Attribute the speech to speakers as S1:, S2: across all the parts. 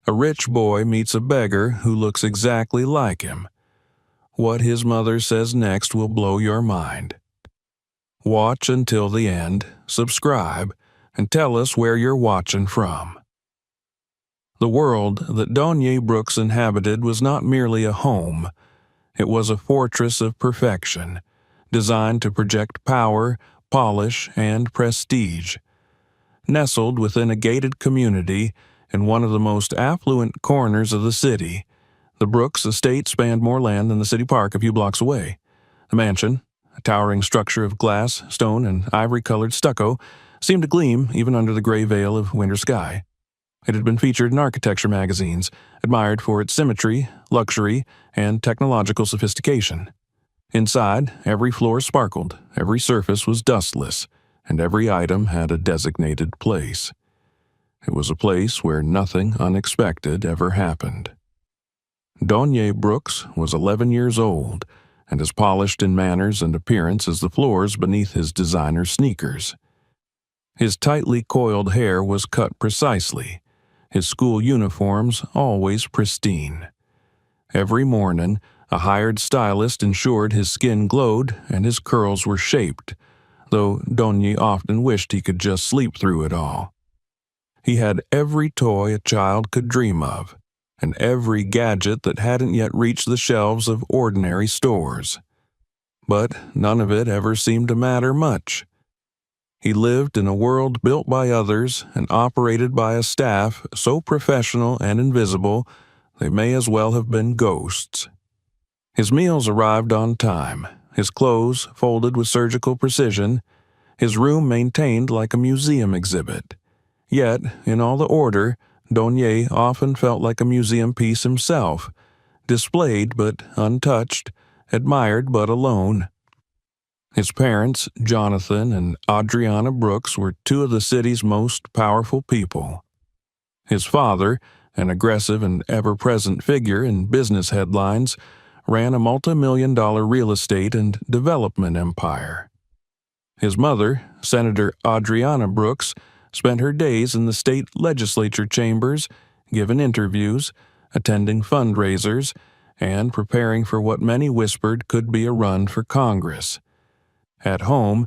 S1: A rich boy meets a beggar who looks exactly like him. What his mother says next will blow your mind. Watch until the end, subscribe, and tell us where you're watching from. The world that Donye Brooks inhabited was not merely a home. It was a fortress of perfection, designed to project power, polish, and prestige. Nestled within a gated community in one of the most affluent corners of the city, the Brooks estate spanned more land than the city park a few blocks away. The mansion, a towering structure of glass, stone, and ivory-colored stucco, seemed to gleam even under the gray veil of winter sky. It had been featured in architecture magazines, admired for its symmetry, luxury, and technological sophistication. Inside, every floor sparkled, every surface was dustless, and every item had a designated place. It was a place where nothing unexpected ever happened. Donye Brooks was 11 years old, and as polished in manners and appearance as the floors beneath his designer sneakers. His tightly coiled hair was cut precisely, his school uniforms always pristine. Every morning, a hired stylist ensured his skin glowed and his curls were shaped, though Donye often wished he could just sleep through it all. He had every toy a child could dream of, and every gadget that hadn't yet reached the shelves of ordinary stores. But none of it ever seemed to matter much. He lived in a world built by others and operated by a staff so professional and invisible they may as well have been ghosts. His meals arrived on time, his clothes folded with surgical precision, his room maintained like a museum exhibit. Yet, in all the order, Donye often felt like a museum piece himself, displayed but untouched, admired but alone. His parents, Jonathan and Adriana Brooks, were two of the city's most powerful people. His father, an aggressive and ever-present figure in business headlines, ran a multi-million-dollar real estate and development empire. His mother, Senator Adriana Brooks, spent her days in the state legislature chambers, giving interviews, attending fundraisers, and preparing for what many whispered could be a run for Congress. At home,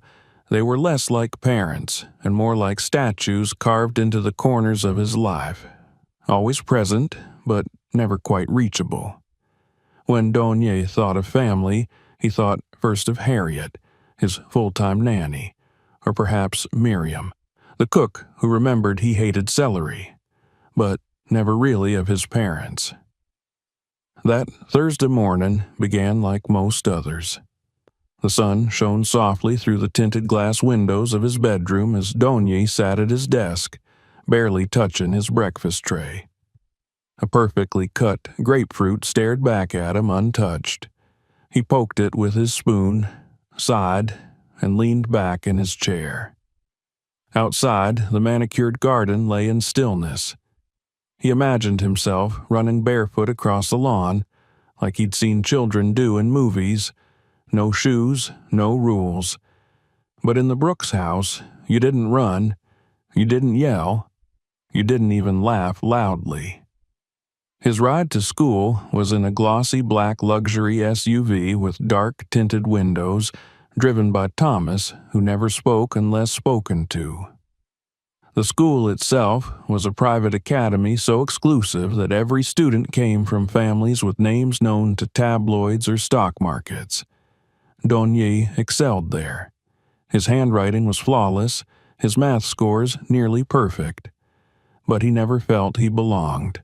S1: they were less like parents and more like statues carved into the corners of his life, always present but never quite reachable. When Donye thought of family, he thought first of Harriet, his full-time nanny, or perhaps Miriam, the cook who remembered he hated celery, but never really of his parents. That Thursday morning began like most others. The sun shone softly through the tinted glass windows of his bedroom as Donye sat at his desk, barely touching his breakfast tray. A perfectly cut grapefruit stared back at him untouched. He poked it with his spoon, sighed, and leaned back in his chair. Outside, the manicured garden lay in stillness. He imagined himself running barefoot across the lawn, like he'd seen children do in movies. No shoes, no rules. But in the Brooks house, you didn't run, you didn't yell, you didn't even laugh loudly. His ride to school was in a glossy black luxury SUV with dark tinted windows, driven by Thomas, who never spoke unless spoken to. The school itself was a private academy so exclusive that every student came from families with names known to tabloids or stock markets. Donye excelled there. His handwriting was flawless, his math scores nearly perfect. But he never felt he belonged.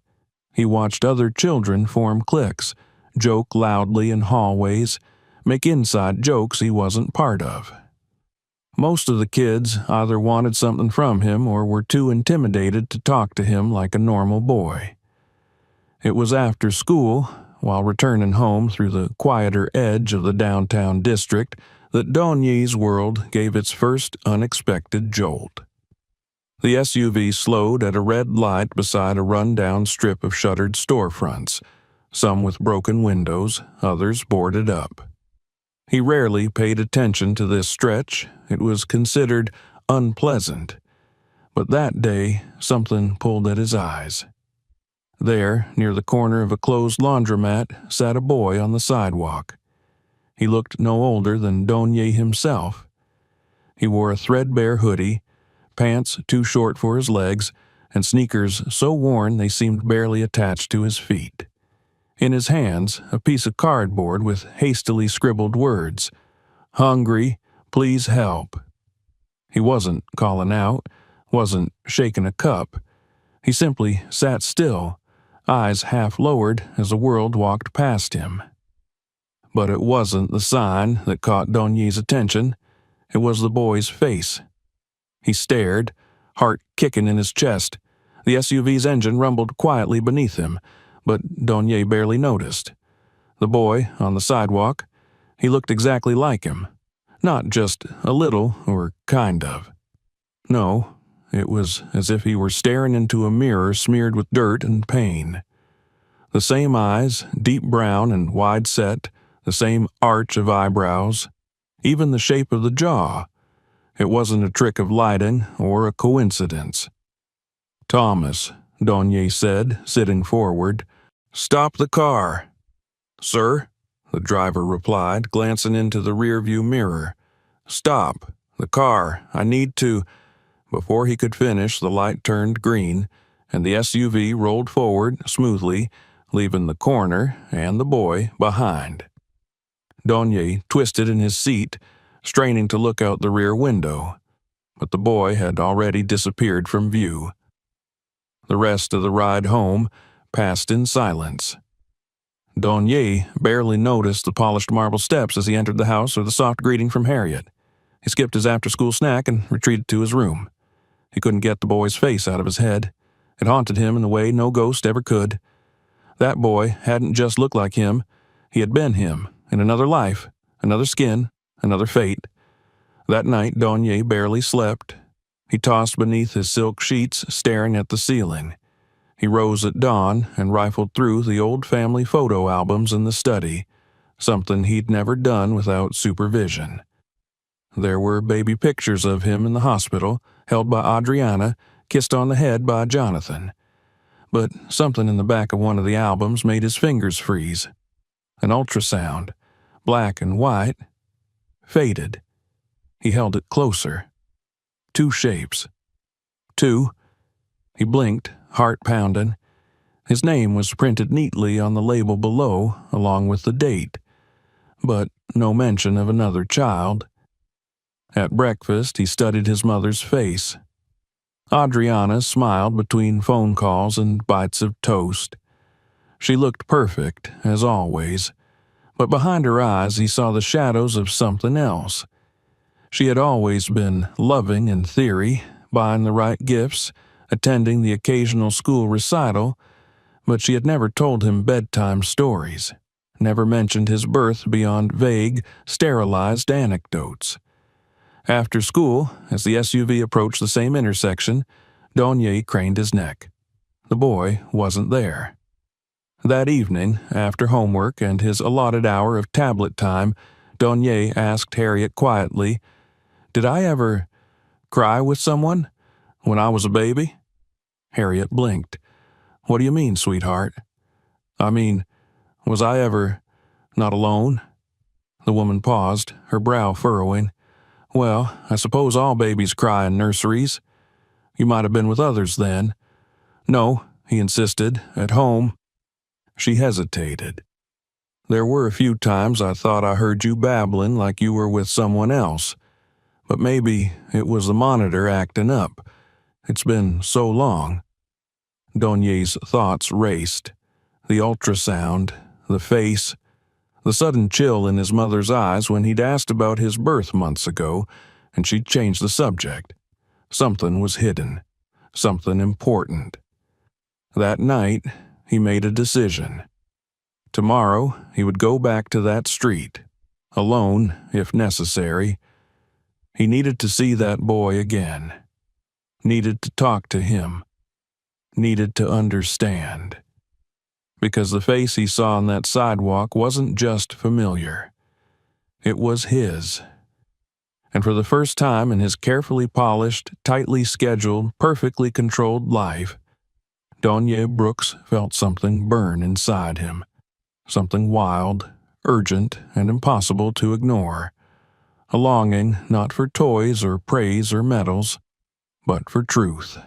S1: He watched other children form cliques, joke loudly in hallways, make inside jokes he wasn't part of. Most of the kids either wanted something from him or were too intimidated to talk to him like a normal boy. It was after school, while returning home through the quieter edge of the downtown district, that Donye's world gave its first unexpected jolt. The SUV slowed at a red light beside a run-down strip of shuttered storefronts, some with broken windows, others boarded up. He rarely paid attention to this stretch. It was considered unpleasant. But that day, something pulled at his eyes. There, near the corner of a closed laundromat, sat a boy on the sidewalk. He looked no older than Donye himself. He wore a threadbare hoodie, pants too short for his legs, and sneakers so worn they seemed barely attached to his feet. In his hands, a piece of cardboard with hastily scribbled words, "Hungry, please help." He wasn't calling out, wasn't shaking a cup. He simply sat still, eyes half lowered as the world walked past him. But it wasn't the sign that caught Donye's attention. It was the boy's face. He stared, heart kicking in his chest. The SUV's engine rumbled quietly beneath him, but Donye barely noticed. The boy, on the sidewalk, he looked exactly like him. Not just a little, or kind of. No, it was as if he were staring into a mirror smeared with dirt and pain. The same eyes, deep brown and wide set, the same arch of eyebrows, even the shape of the jaw. It wasn't a trick of lighting or a coincidence. "Thomas," Donye said, sitting forward. "Stop the car." "Sir?" the driver replied, glancing into the rearview mirror. "Stop. The car. I need to—" Before he could finish, the light turned green, and the SUV rolled forward smoothly, leaving the corner and the boy behind. Donye twisted in his seat, straining to look out the rear window, but the boy had already disappeared from view. The rest of the ride home passed in silence. Donye barely noticed the polished marble steps as he entered the house or the soft greeting from Harriet. He skipped his after-school snack and retreated to his room. He couldn't get the boy's face out of his head. It haunted him in the way no ghost ever could. That boy hadn't just looked like him. He had been him, in another life, another skin, another fate. That night, Donye barely slept. He tossed beneath his silk sheets, staring at the ceiling. He rose at dawn and rifled through the old family photo albums in the study, something he'd never done without supervision. There were baby pictures of him in the hospital, held by Adriana, kissed on the head by Jonathan. But something in the back of one of the albums made his fingers freeze. An ultrasound, black and white, faded. He held it closer. 2 shapes. 2. He blinked, heart pounding. His name was printed neatly on the label below, along with the date. But no mention of another child. At breakfast, he studied his mother's face. Adriana smiled between phone calls and bites of toast. She looked perfect, as always, but behind her eyes he saw the shadows of something else. She had always been loving in theory, buying the right gifts, attending the occasional school recital, but she had never told him bedtime stories, never mentioned his birth beyond vague, sterilized anecdotes. After school, as the SUV approached the same intersection, Donye craned his neck. The boy wasn't there. That evening, after homework and his allotted hour of tablet time, Donye asked Harriet quietly, "Did I ever cry with someone when I was a baby?" Harriet blinked. "What do you mean, sweetheart?" "I mean, was I ever not alone?" The woman paused, her brow furrowing. "Well, I suppose all babies cry in nurseries. You might have been with others then." "No," he insisted, "at home." She hesitated. "There were a few times I thought I heard you babbling like you were with someone else. But maybe it was the monitor acting up. It's been so long." Donye's thoughts raced. The ultrasound, the face, the sudden chill in his mother's eyes when he'd asked about his birth months ago, and she'd changed the subject. Something was hidden, something important. That night, he made a decision. Tomorrow, he would go back to that street, alone if necessary. He needed to see that boy again, needed to talk to him, needed to understand. Because the face he saw on that sidewalk wasn't just familiar. It was his. And for the first time in his carefully polished, tightly scheduled, perfectly controlled life, Donye Brooks felt something burn inside him, something wild, urgent, and impossible to ignore. A longing not for toys or praise or medals, but for truth.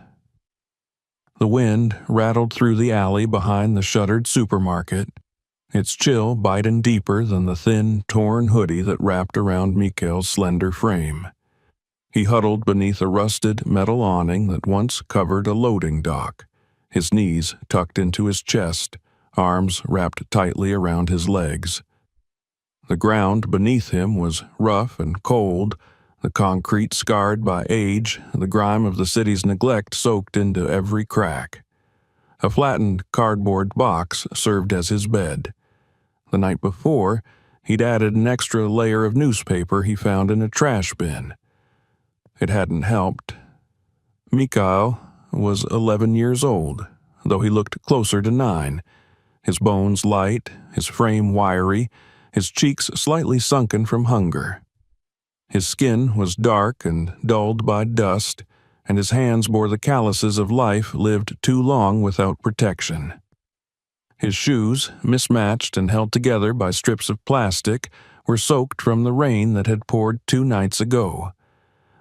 S1: The wind rattled through the alley behind the shuttered supermarket, its chill biting deeper than the thin, torn hoodie that wrapped around Mikhail's slender frame. He huddled beneath a rusted metal awning that once covered a loading dock, his knees tucked into his chest, arms wrapped tightly around his legs. The ground beneath him was rough and cold, the concrete scarred by age, the grime of the city's neglect soaked into every crack. A flattened cardboard box served as his bed. The night before, he'd added an extra layer of newspaper he found in a trash bin. It hadn't helped. Mikhail was 11 years old, though he looked closer to 9, his bones light, his frame wiry, his cheeks slightly sunken from hunger. His skin was dark and dulled by dust, and his hands bore the calluses of life lived too long without protection. His shoes, mismatched and held together by strips of plastic, were soaked from the rain that had poured 2 nights ago.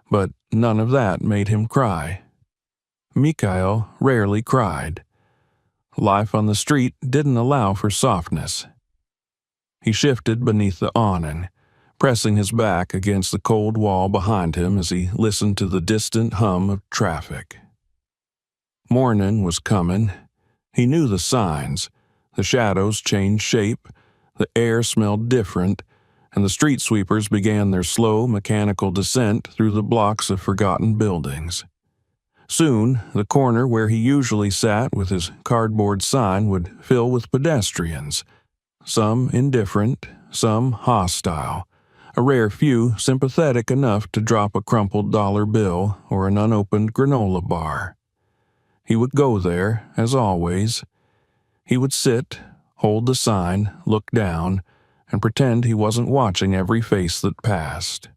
S1: But none of that made him cry. Mikhail rarely cried. Life on the street didn't allow for softness. He shifted beneath the awning, pressing his back against the cold wall behind him as he listened to the distant hum of traffic. Morning was coming. He knew the signs. The shadows changed shape, the air smelled different, and the street sweepers began their slow, mechanical descent through the blocks of forgotten buildings. Soon, the corner where he usually sat with his cardboard sign would fill with pedestrians, some indifferent, some hostile, a rare few sympathetic enough to drop a crumpled dollar bill or an unopened granola bar. He would go there, as always. He would sit, hold the sign, look down, and pretend he wasn't watching every face that passed.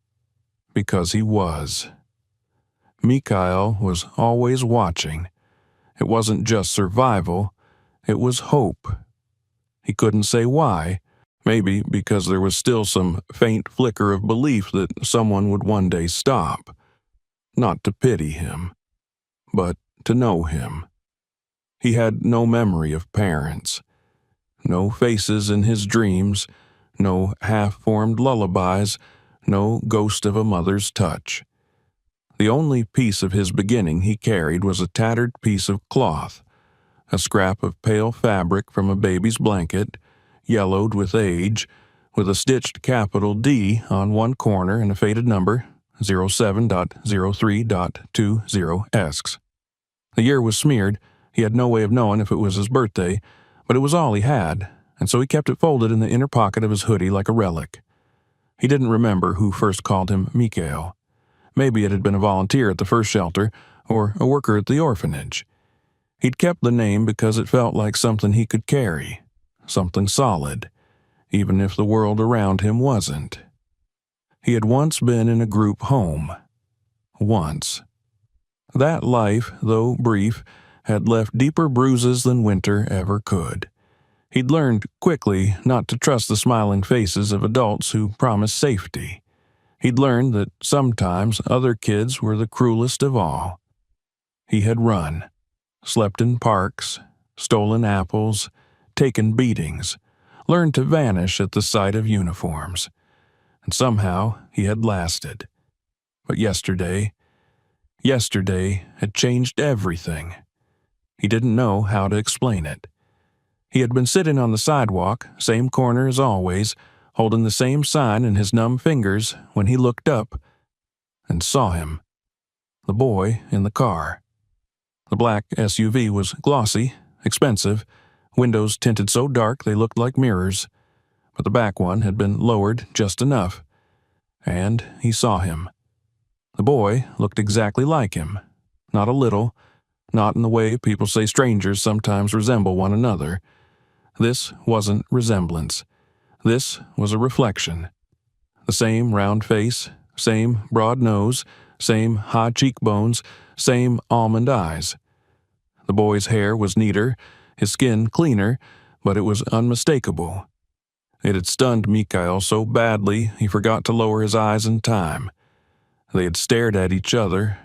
S1: Because he was. Mikhail was always watching. It wasn't just survival, it was hope. He couldn't say why, maybe because there was still some faint flicker of belief that someone would one day stop. Not to pity him, but to know him. He had no memory of parents, no faces in his dreams, no half-formed lullabies, no ghost of a mother's touch. The only piece of his beginning he carried was a tattered piece of cloth, a scrap of pale fabric from a baby's blanket, yellowed with age, with a stitched capital D on one corner and a faded number, 07.03.20 The year was smeared. He had no way of knowing if it was his birthday, but it was all he had, and so he kept it folded in the inner pocket of his hoodie like a relic. He didn't remember who first called him Mikhail. Maybe it had been a volunteer at the first shelter, or a worker at the orphanage. He'd kept the name because it felt like something he could carry, something solid, even if the world around him wasn't. He had once been in a group home. Once. That life, though brief, had left deeper bruises than winter ever could. He'd learned quickly not to trust the smiling faces of adults who promised safety. He'd learned that sometimes other kids were the cruelest of all. He had run, slept in parks, stolen apples, taken beatings, learned to vanish at the sight of uniforms. And somehow he had lasted. But yesterday had changed everything. He didn't know how to explain it. He had been sitting on the sidewalk, same corner as always, holding the same sign in his numb fingers when he looked up and saw him, the boy in the car. The black SUV was glossy, expensive, windows tinted so dark they looked like mirrors, but the back one had been lowered just enough, and he saw him. The boy looked exactly like him, not a little, not in the way people say strangers sometimes resemble one another. This wasn't resemblance. This was a reflection. The same round face, same broad nose, same high cheekbones, same almond eyes. The boy's hair was neater, his skin cleaner, but it was unmistakable. It had stunned Mikhail so badly he forgot to lower his eyes in time. They had stared at each other.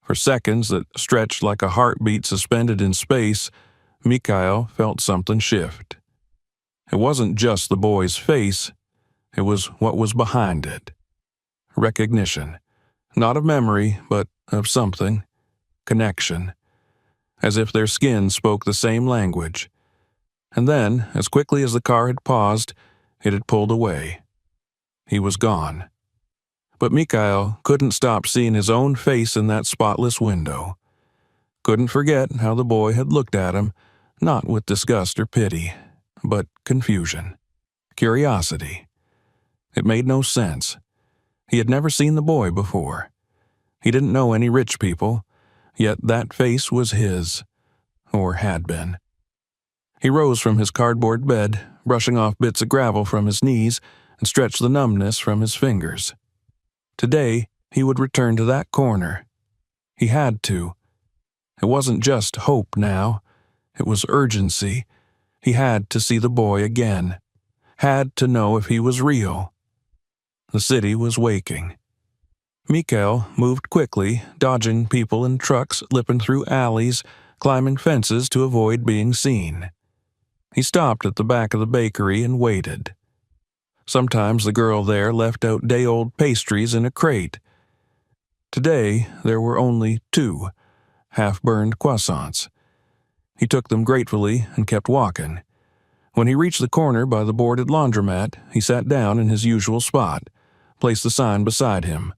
S1: For seconds that stretched like a heartbeat suspended in space, Mikhail felt something shift. It wasn't just the boy's face, it was what was behind it. Recognition. Not of memory, but of something. Connection. As if their skin spoke the same language. And then, as quickly as the car had paused, it had pulled away. He was gone. But Mikhail couldn't stop seeing his own face in that spotless window. Couldn't forget how the boy had looked at him, not with disgust or pity, but confusion. Curiosity. It made no sense. He had never seen the boy before. He didn't know any rich people, yet that face was his, or had been. He rose from his cardboard bed, brushing off bits of gravel from his knees, and stretched the numbness from his fingers. Today, he would return to that corner. He had to. It wasn't just hope now. It was urgency. He had to see the boy again. Had to know if he was real. The city was waking. Mikhail moved quickly, dodging people and trucks, lipping through alleys, climbing fences to avoid being seen. He stopped at the back of the bakery and waited. Sometimes the girl there left out day-old pastries in a crate. Today, there were only 2 half-burned croissants. He took them gratefully and kept walking. When he reached the corner by the boarded laundromat, he sat down in his usual spot, placed the sign beside him,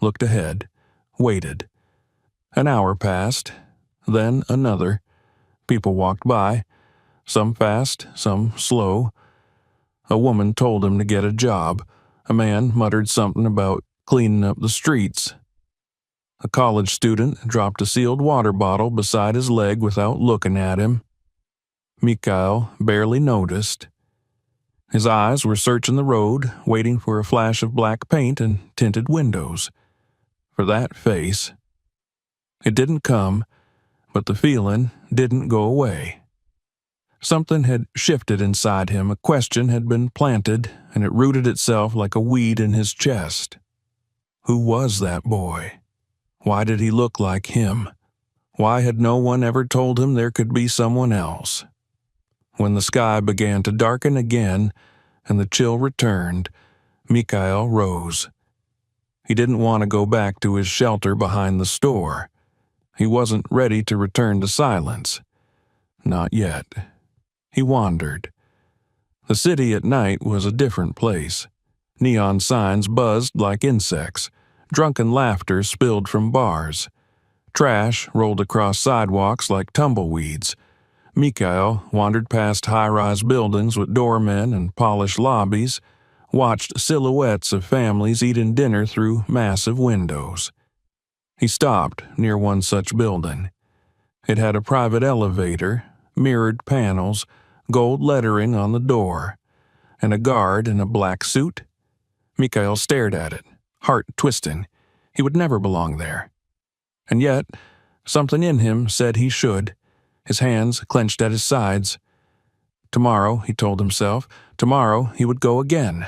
S1: looked ahead, waited. An hour passed, then another. People walked by, some fast, some slow. A woman told him to get a job. A man muttered something about cleaning up the streets. A college student dropped a sealed water bottle beside his leg without looking at him. Mikhail barely noticed. His eyes were searching the road, waiting for a flash of black paint and tinted windows. For that face. It didn't come, but the feeling didn't go away. Something had shifted inside him, a question had been planted, and it rooted itself like a weed in his chest. Who was that boy? Why did he look like him? Why had no one ever told him there could be someone else? When the sky began to darken again, and the chill returned, Mikhail rose. He didn't want to go back to his shelter behind the store. He wasn't ready to return to silence. Not yet. He wandered. The city at night was a different place. Neon signs buzzed like insects. Drunken laughter spilled from bars. Trash rolled across sidewalks like tumbleweeds. Mikhail wandered past high-rise buildings with doormen and polished lobbies, watched silhouettes of families eating dinner through massive windows. He stopped near one such building. It had a private elevator, mirrored panels, gold lettering on the door, and a guard in a black suit. Mikhail stared at it, heart twisting. He would never belong there. And yet, something in him said he should. His hands clenched at his sides. Tomorrow, he told himself, tomorrow he would go again.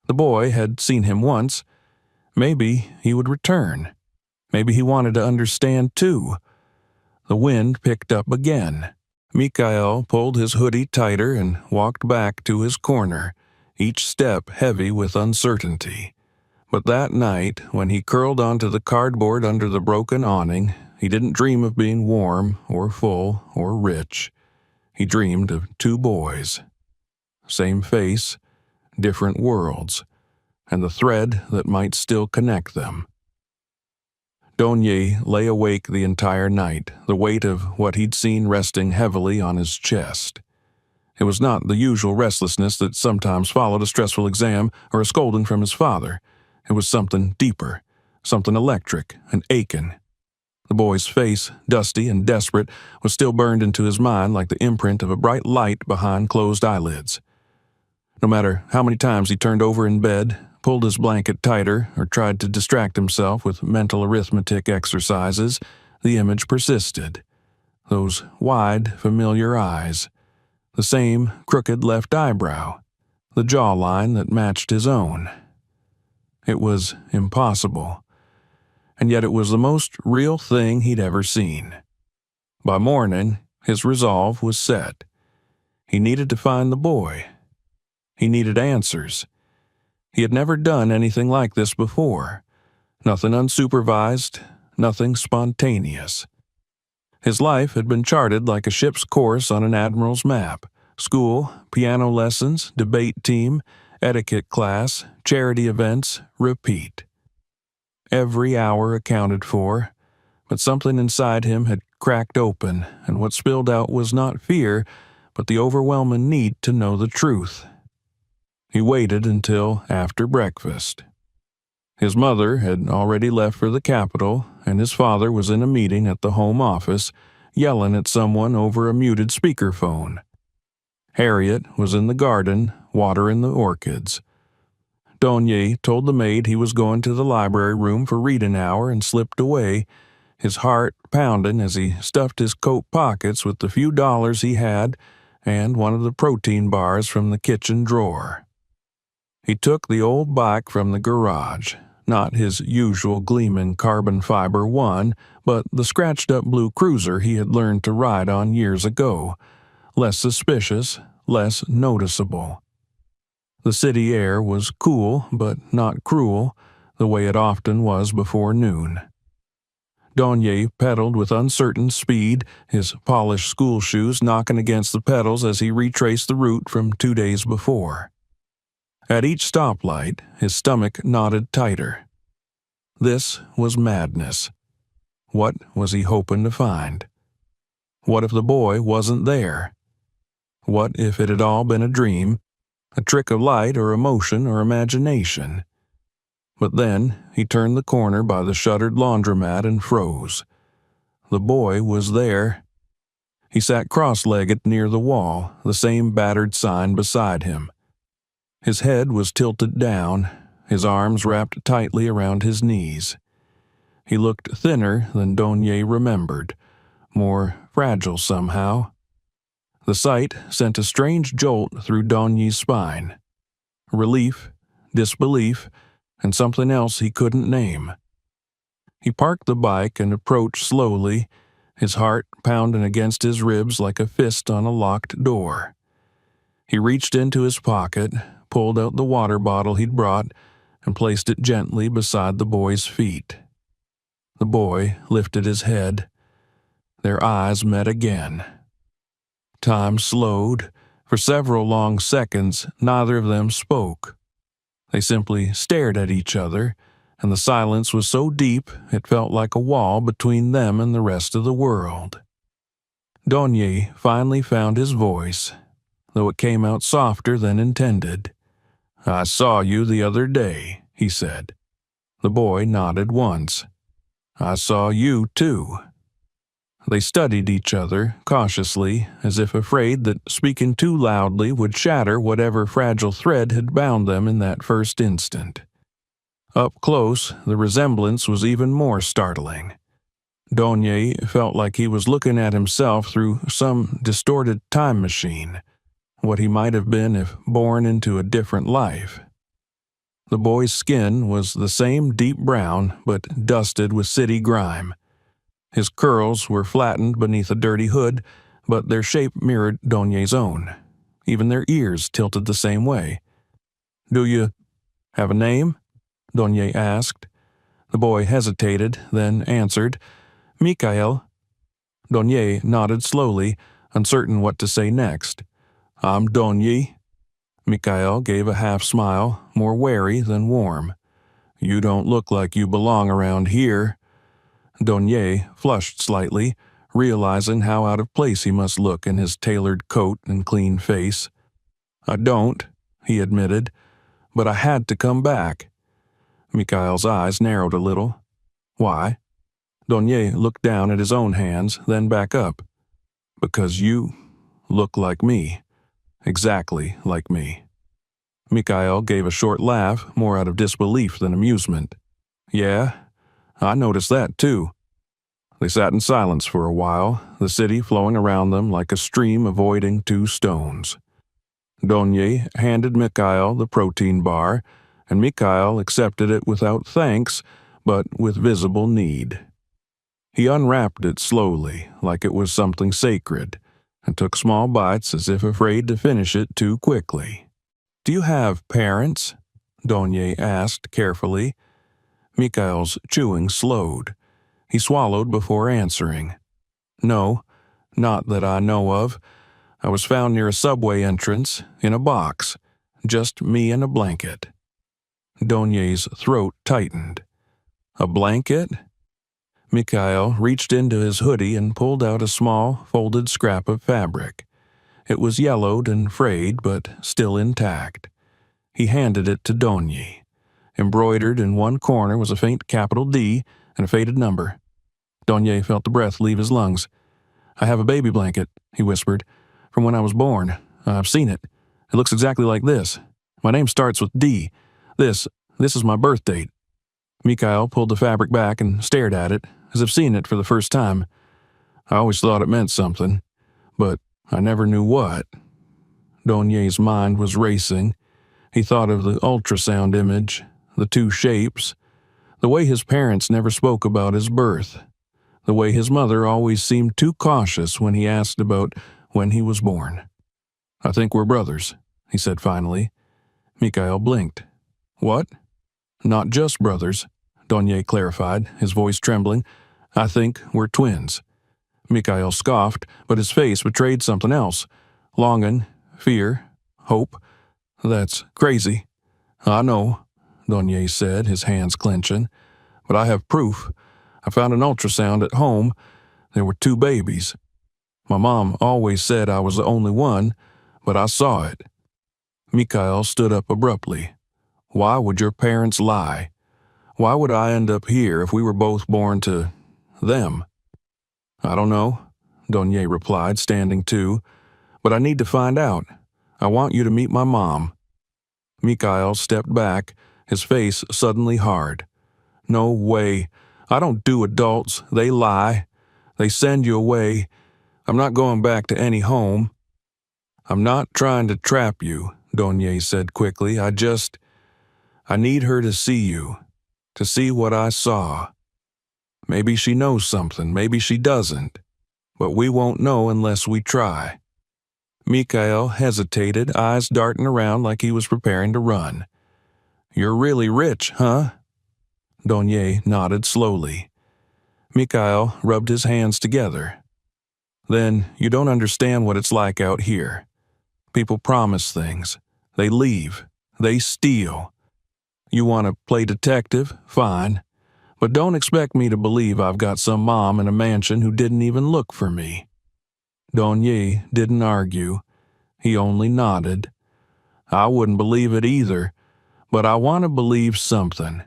S1: The boy had seen him once. Maybe he would return. Maybe he wanted to understand too. The wind picked up again. Mikhail pulled his hoodie tighter and walked back to his corner, each step heavy with uncertainty. But that night, when he curled onto the cardboard under the broken awning, he didn't dream of being warm or full or rich. He dreamed of 2 boys. Same face, different worlds, and the thread that might still connect them. Donye lay awake the entire night, the weight of what he'd seen resting heavily on his chest. It was not the usual restlessness that sometimes followed a stressful exam or a scolding from his father. It was something deeper, something electric and aching. The boy's face, dusty and desperate, was still burned into his mind like the imprint of a bright light behind closed eyelids. No matter how many times he turned over in bed, pulled his blanket tighter, or tried to distract himself with mental arithmetic exercises, the image persisted. those wide, familiar eyes, the same crooked left eyebrow, the jawline that matched his own. It was impossible, and yet it was the most real thing he'd ever seen. By morning, his resolve was set. He needed to find the boy. He needed answers. He had never done anything like this before. Nothing unsupervised, nothing spontaneous. His life had been charted like a ship's course on an admiral's map. School, piano lessons, debate team, etiquette class, charity events, repeat. Every hour accounted for, but something inside him had cracked open, and what spilled out was not fear, but the overwhelming need to know the truth. He waited until after breakfast. His mother had already left for the capital, and his father was in a meeting at the home office, yelling at someone over a muted speakerphone. Harriet was in the garden, watering the orchids. Donye told the maid he was going to the library room for reading hour and slipped away, his heart pounding as he stuffed his coat pockets with the few dollars he had and one of the protein bars from the kitchen drawer. He took the old bike from the garage, not his usual gleaming carbon fiber one, but the scratched-up blue cruiser he had learned to ride on years ago, less suspicious, less noticeable. The city air was cool, but not cruel, the way it often was before noon. Donye pedaled with uncertain speed, his polished school shoes knocking against the pedals as he retraced the route from 2 days before. At each stoplight, his stomach knotted tighter. This was madness. What was he hoping to find? What if the boy wasn't there? What if it had all been a dream, a trick of light or emotion or imagination? But then he turned the corner by the shuttered laundromat and froze. The boy was there. He sat cross-legged near the wall, the same battered sign beside him. His head was tilted down, his arms wrapped tightly around his knees. He looked thinner than Donye remembered, more fragile somehow. The sight sent a strange jolt through Donye's spine. Relief, disbelief, and something else he couldn't name. He parked the bike and approached slowly, his heart pounding against his ribs like a fist on a locked door. He reached into his pocket, pulled out the water bottle he'd brought, and placed it gently beside the boy's feet. The boy lifted his head. Their eyes met again. Time slowed. For several long seconds, neither of them spoke. They simply stared at each other, and the silence was so deep it felt like a wall between them and the rest of the world. Donye finally found his voice, though it came out softer than intended. "I saw you the other day," he said. The boy nodded once. "I saw you, too." They studied each other, cautiously, as if afraid that speaking too loudly would shatter whatever fragile thread had bound them in that first instant. Up close, the resemblance was even more startling. Donye felt like he was looking at himself through some distorted time machine, what he might have been if born into a different life. The boy's skin was the same deep brown, but dusted with city grime. His curls were flattened beneath a dirty hood, but their shape mirrored Donye's own. Even their ears tilted the same way. "Do you have a name?" Donye asked. The boy hesitated, then answered, "Mikhail." Donye nodded slowly, uncertain what to say next. "I'm Donye." Mikhail gave a half-smile, more wary than warm. "You don't look like you belong around here." Donye flushed slightly, realizing how out of place he must look in his tailored coat and clean face. "I don't," he admitted, "but I had to come back." Mikhail's eyes narrowed a little. "Why?" Donye looked down at his own hands, then back up. "Because you look like me. Exactly like me." Mikhail gave a short laugh, more out of disbelief than amusement. "Yeah, I noticed that too." They sat in silence for a while, the city flowing around them like a stream avoiding two stones. Donye handed Mikhail the protein bar, and Mikhail accepted it without thanks, but with visible need. He unwrapped it slowly, like it was something sacred, and took small bites as if afraid to finish it too quickly. "Do you have parents?" Donye asked carefully. Mikhail's chewing slowed. He swallowed before answering. "No, not that I know of. I was found near a subway entrance, in a box. Just me and a blanket." Donye's throat tightened. "A blanket?" Mikhail reached into his hoodie and pulled out a small, folded scrap of fabric. It was yellowed and frayed, but still intact. He handed it to Donye. Embroidered in one corner was a faint capital D and a faded number. Donye felt the breath leave his lungs. "I have a baby blanket," he whispered, "from when I was born. I've seen it. It looks exactly like this. My name starts with D. This is my birth date." Mikhail pulled the fabric back and stared at it, as if seeing it for the first time. "I always thought it meant something, but I never knew what." Donye's mind was racing. He thought of the ultrasound image, the two shapes, the way his parents never spoke about his birth, the way his mother always seemed too cautious when he asked about when he was born. "I think we're brothers," he said finally. Mikhail blinked. "What?" "Not just brothers," Donye clarified, his voice trembling. "I think we're twins." Mikhail scoffed, but his face betrayed something else. Longing, fear, hope. "That's crazy." "I know," Donye said, his hands clenching. "But I have proof. I found an ultrasound at home. There were two babies. My mom always said I was the only one, but I saw it." Mikhail stood up abruptly. "Why would your parents lie? Why would I end up here if we were both born to them?" "I don't know," Donye replied, standing too. "But I need to find out. I want you to meet my mom." Mikhail stepped back, his face suddenly hard. "No way. I don't do adults. They lie. They send you away. I'm not going back to any home." "I'm not trying to trap you," Donye said quickly. I need her to see you, to see what I saw. Maybe she knows something, maybe she doesn't, but we won't know unless we try." Mikhail hesitated, eyes darting around like he was preparing to run. "You're really rich, huh?" Donye nodded slowly. Mikhail rubbed his hands together. "Then you don't understand what it's like out here. People promise things. They leave. They steal. You want to play detective? Fine. But don't expect me to believe I've got some mom in a mansion who didn't even look for me." Donye didn't argue. He only nodded. "I wouldn't believe it either, but I want to believe something.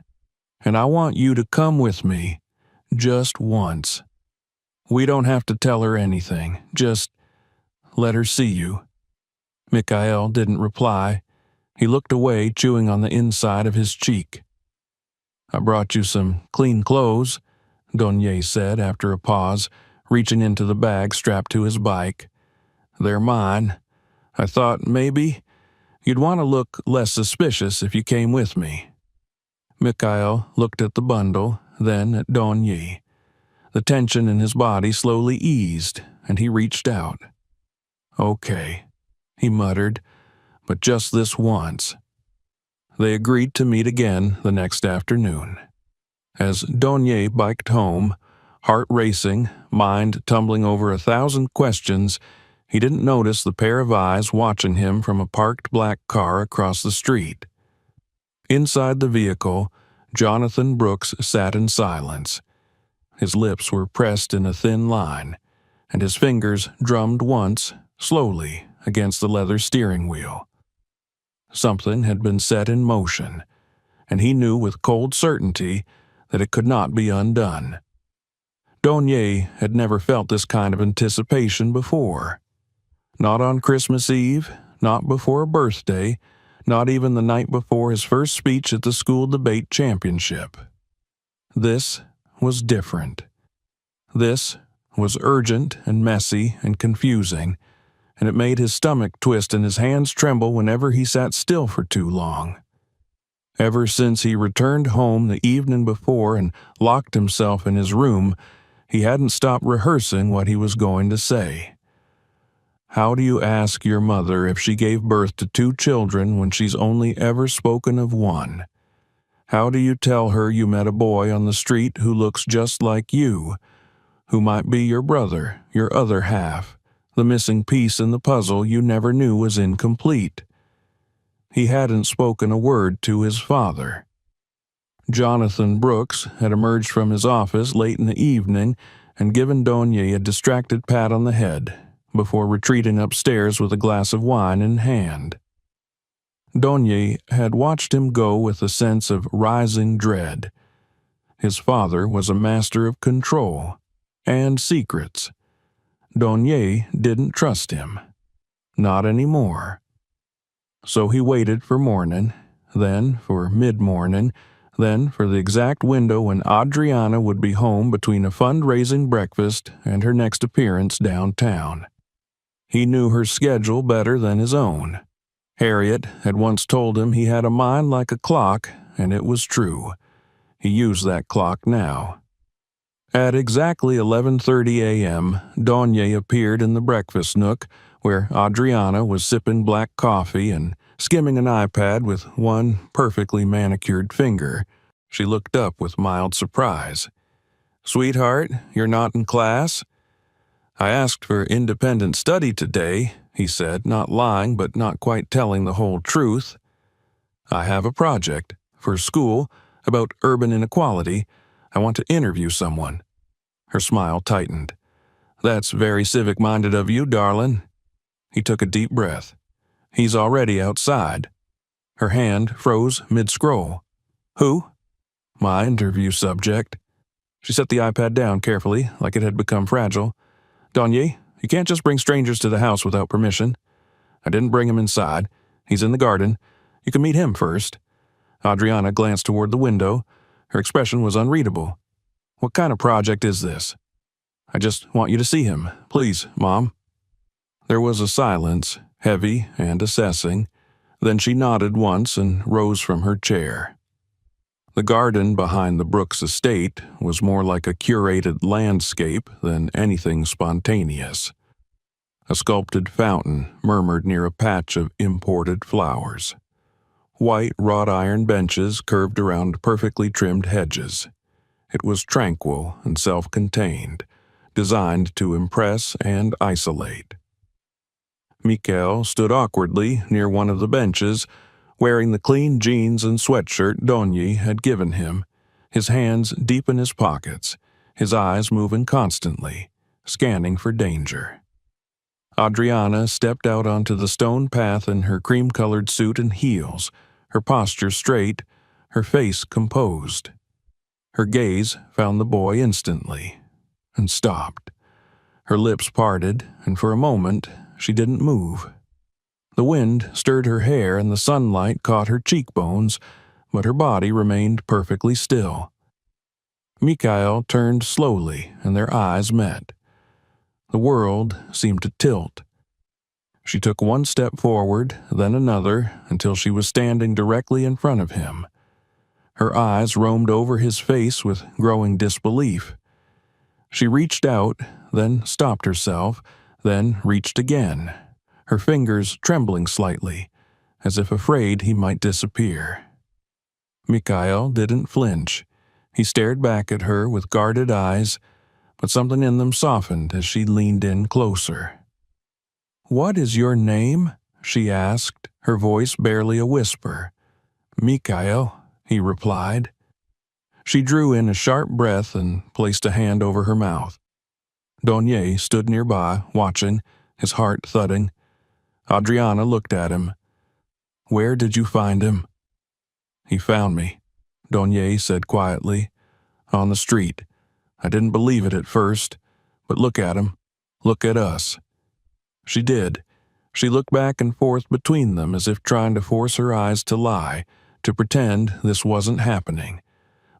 S1: And I want you to come with me, just once. We don't have to tell her anything, just let her see you." Mikhail didn't reply. He looked away, chewing on the inside of his cheek. "I brought you some clean clothes," Donye said after a pause, reaching into the bag strapped to his bike. "They're mine. I thought maybe you'd want to look less suspicious if you came with me." Mikhail looked at the bundle, then at Donye. The tension in his body slowly eased, and he reached out. "Okay," he muttered, "but just this once." They agreed to meet again the next afternoon. As Donye biked home, heart racing, mind tumbling over 1,000 questions, he didn't notice the pair of eyes watching him from a parked black car across the street. Inside the vehicle, Jonathan Brooks sat in silence. His lips were pressed in a thin line, and his fingers drummed once, slowly, against the leather steering wheel. Something had been set in motion, and he knew with cold certainty that it could not be undone. Donye had never felt this kind of anticipation before. Not on Christmas Eve, not before a birthday, not even the night before his first speech at the school debate championship. This was different. This was urgent and messy and confusing, and it made his stomach twist and his hands tremble whenever he sat still for too long. Ever since he returned home the evening before and locked himself in his room, he hadn't stopped rehearsing what he was going to say. How do you ask your mother if she gave birth to 2 children when she's only ever spoken of one? How do you tell her you met a boy on the street who looks just like you, who might be your brother, your other half, the missing piece in the puzzle you never knew was incomplete? He hadn't spoken a word to his father. Jonathan Brooks had emerged from his office late in the evening and given Donier a distracted pat on the head before retreating upstairs with a glass of wine in hand. Donier had watched him go with a sense of rising dread. His father was a master of control and secrets. Donier didn't trust him. Not anymore. So he waited for morning, then for mid-morning, then for the exact window when Adriana would be home between a fundraising breakfast and her next appearance downtown. He knew her schedule better than his own. Harriet had once told him he had a mind like a clock, and it was true. He used that clock now. At exactly 11:30 a.m., Donier appeared in the breakfast nook, where Adriana was sipping black coffee and skimming an iPad with one perfectly manicured finger. She looked up with mild surprise. "Sweetheart, you're not in class?" "I asked for independent study today," he said, not lying but not quite telling the whole truth. "I have a project for school about urban inequality. I want to interview someone." Her smile tightened. "That's very civic-minded of you, darling." He took a deep breath. "He's already outside." Her hand froze mid-scroll. "Who?" "My interview subject." She set the iPad down carefully, like it had become fragile. "Donier, you can't just bring strangers to the house without permission. I didn't bring him inside. He's in the garden. You can meet him first." Adriana glanced toward the window. Her expression was unreadable. "What kind of project is this?" "I just want you to see him. Please, Mom." There was a silence, heavy and assessing. Then she nodded once and rose from her chair. The garden behind the Brooks estate was more like a curated landscape than anything spontaneous. A sculpted fountain murmured near a patch of imported flowers. White wrought iron benches curved around perfectly trimmed hedges. It was tranquil and self-contained, designed to impress and isolate. Mikhail stood awkwardly near one of the benches, wearing the clean jeans and sweatshirt Donier had given him, his hands deep in his pockets, his eyes moving constantly, scanning for danger. Adriana stepped out onto the stone path in her cream-colored suit and heels, her posture straight, her face composed. Her gaze found the boy instantly, and stopped. Her lips parted, and for a moment she didn't move. The wind stirred her hair and the sunlight caught her cheekbones, but her body remained perfectly still. Mikhail turned slowly, and their eyes met. The world seemed to tilt. She took one step forward, then another, until she was standing directly in front of him. Her eyes roamed over his face with growing disbelief. She reached out, then stopped herself, then reached again, her fingers trembling slightly, as if afraid he might disappear. Mikhail didn't flinch. He stared back at her with guarded eyes, but something in them softened as she leaned in closer. "What is your name?" she asked, her voice barely a whisper. "Mikhail," he replied. She drew in a sharp breath and placed a hand over her mouth. Donier stood nearby, watching, his heart thudding. Adriana looked at him. "Where did you find him?" "He found me," Donier said quietly. "On the street. I didn't believe it at first, but look at him. Look at us." She did. She looked back and forth between them as if trying to force her eyes to lie, to pretend this wasn't happening.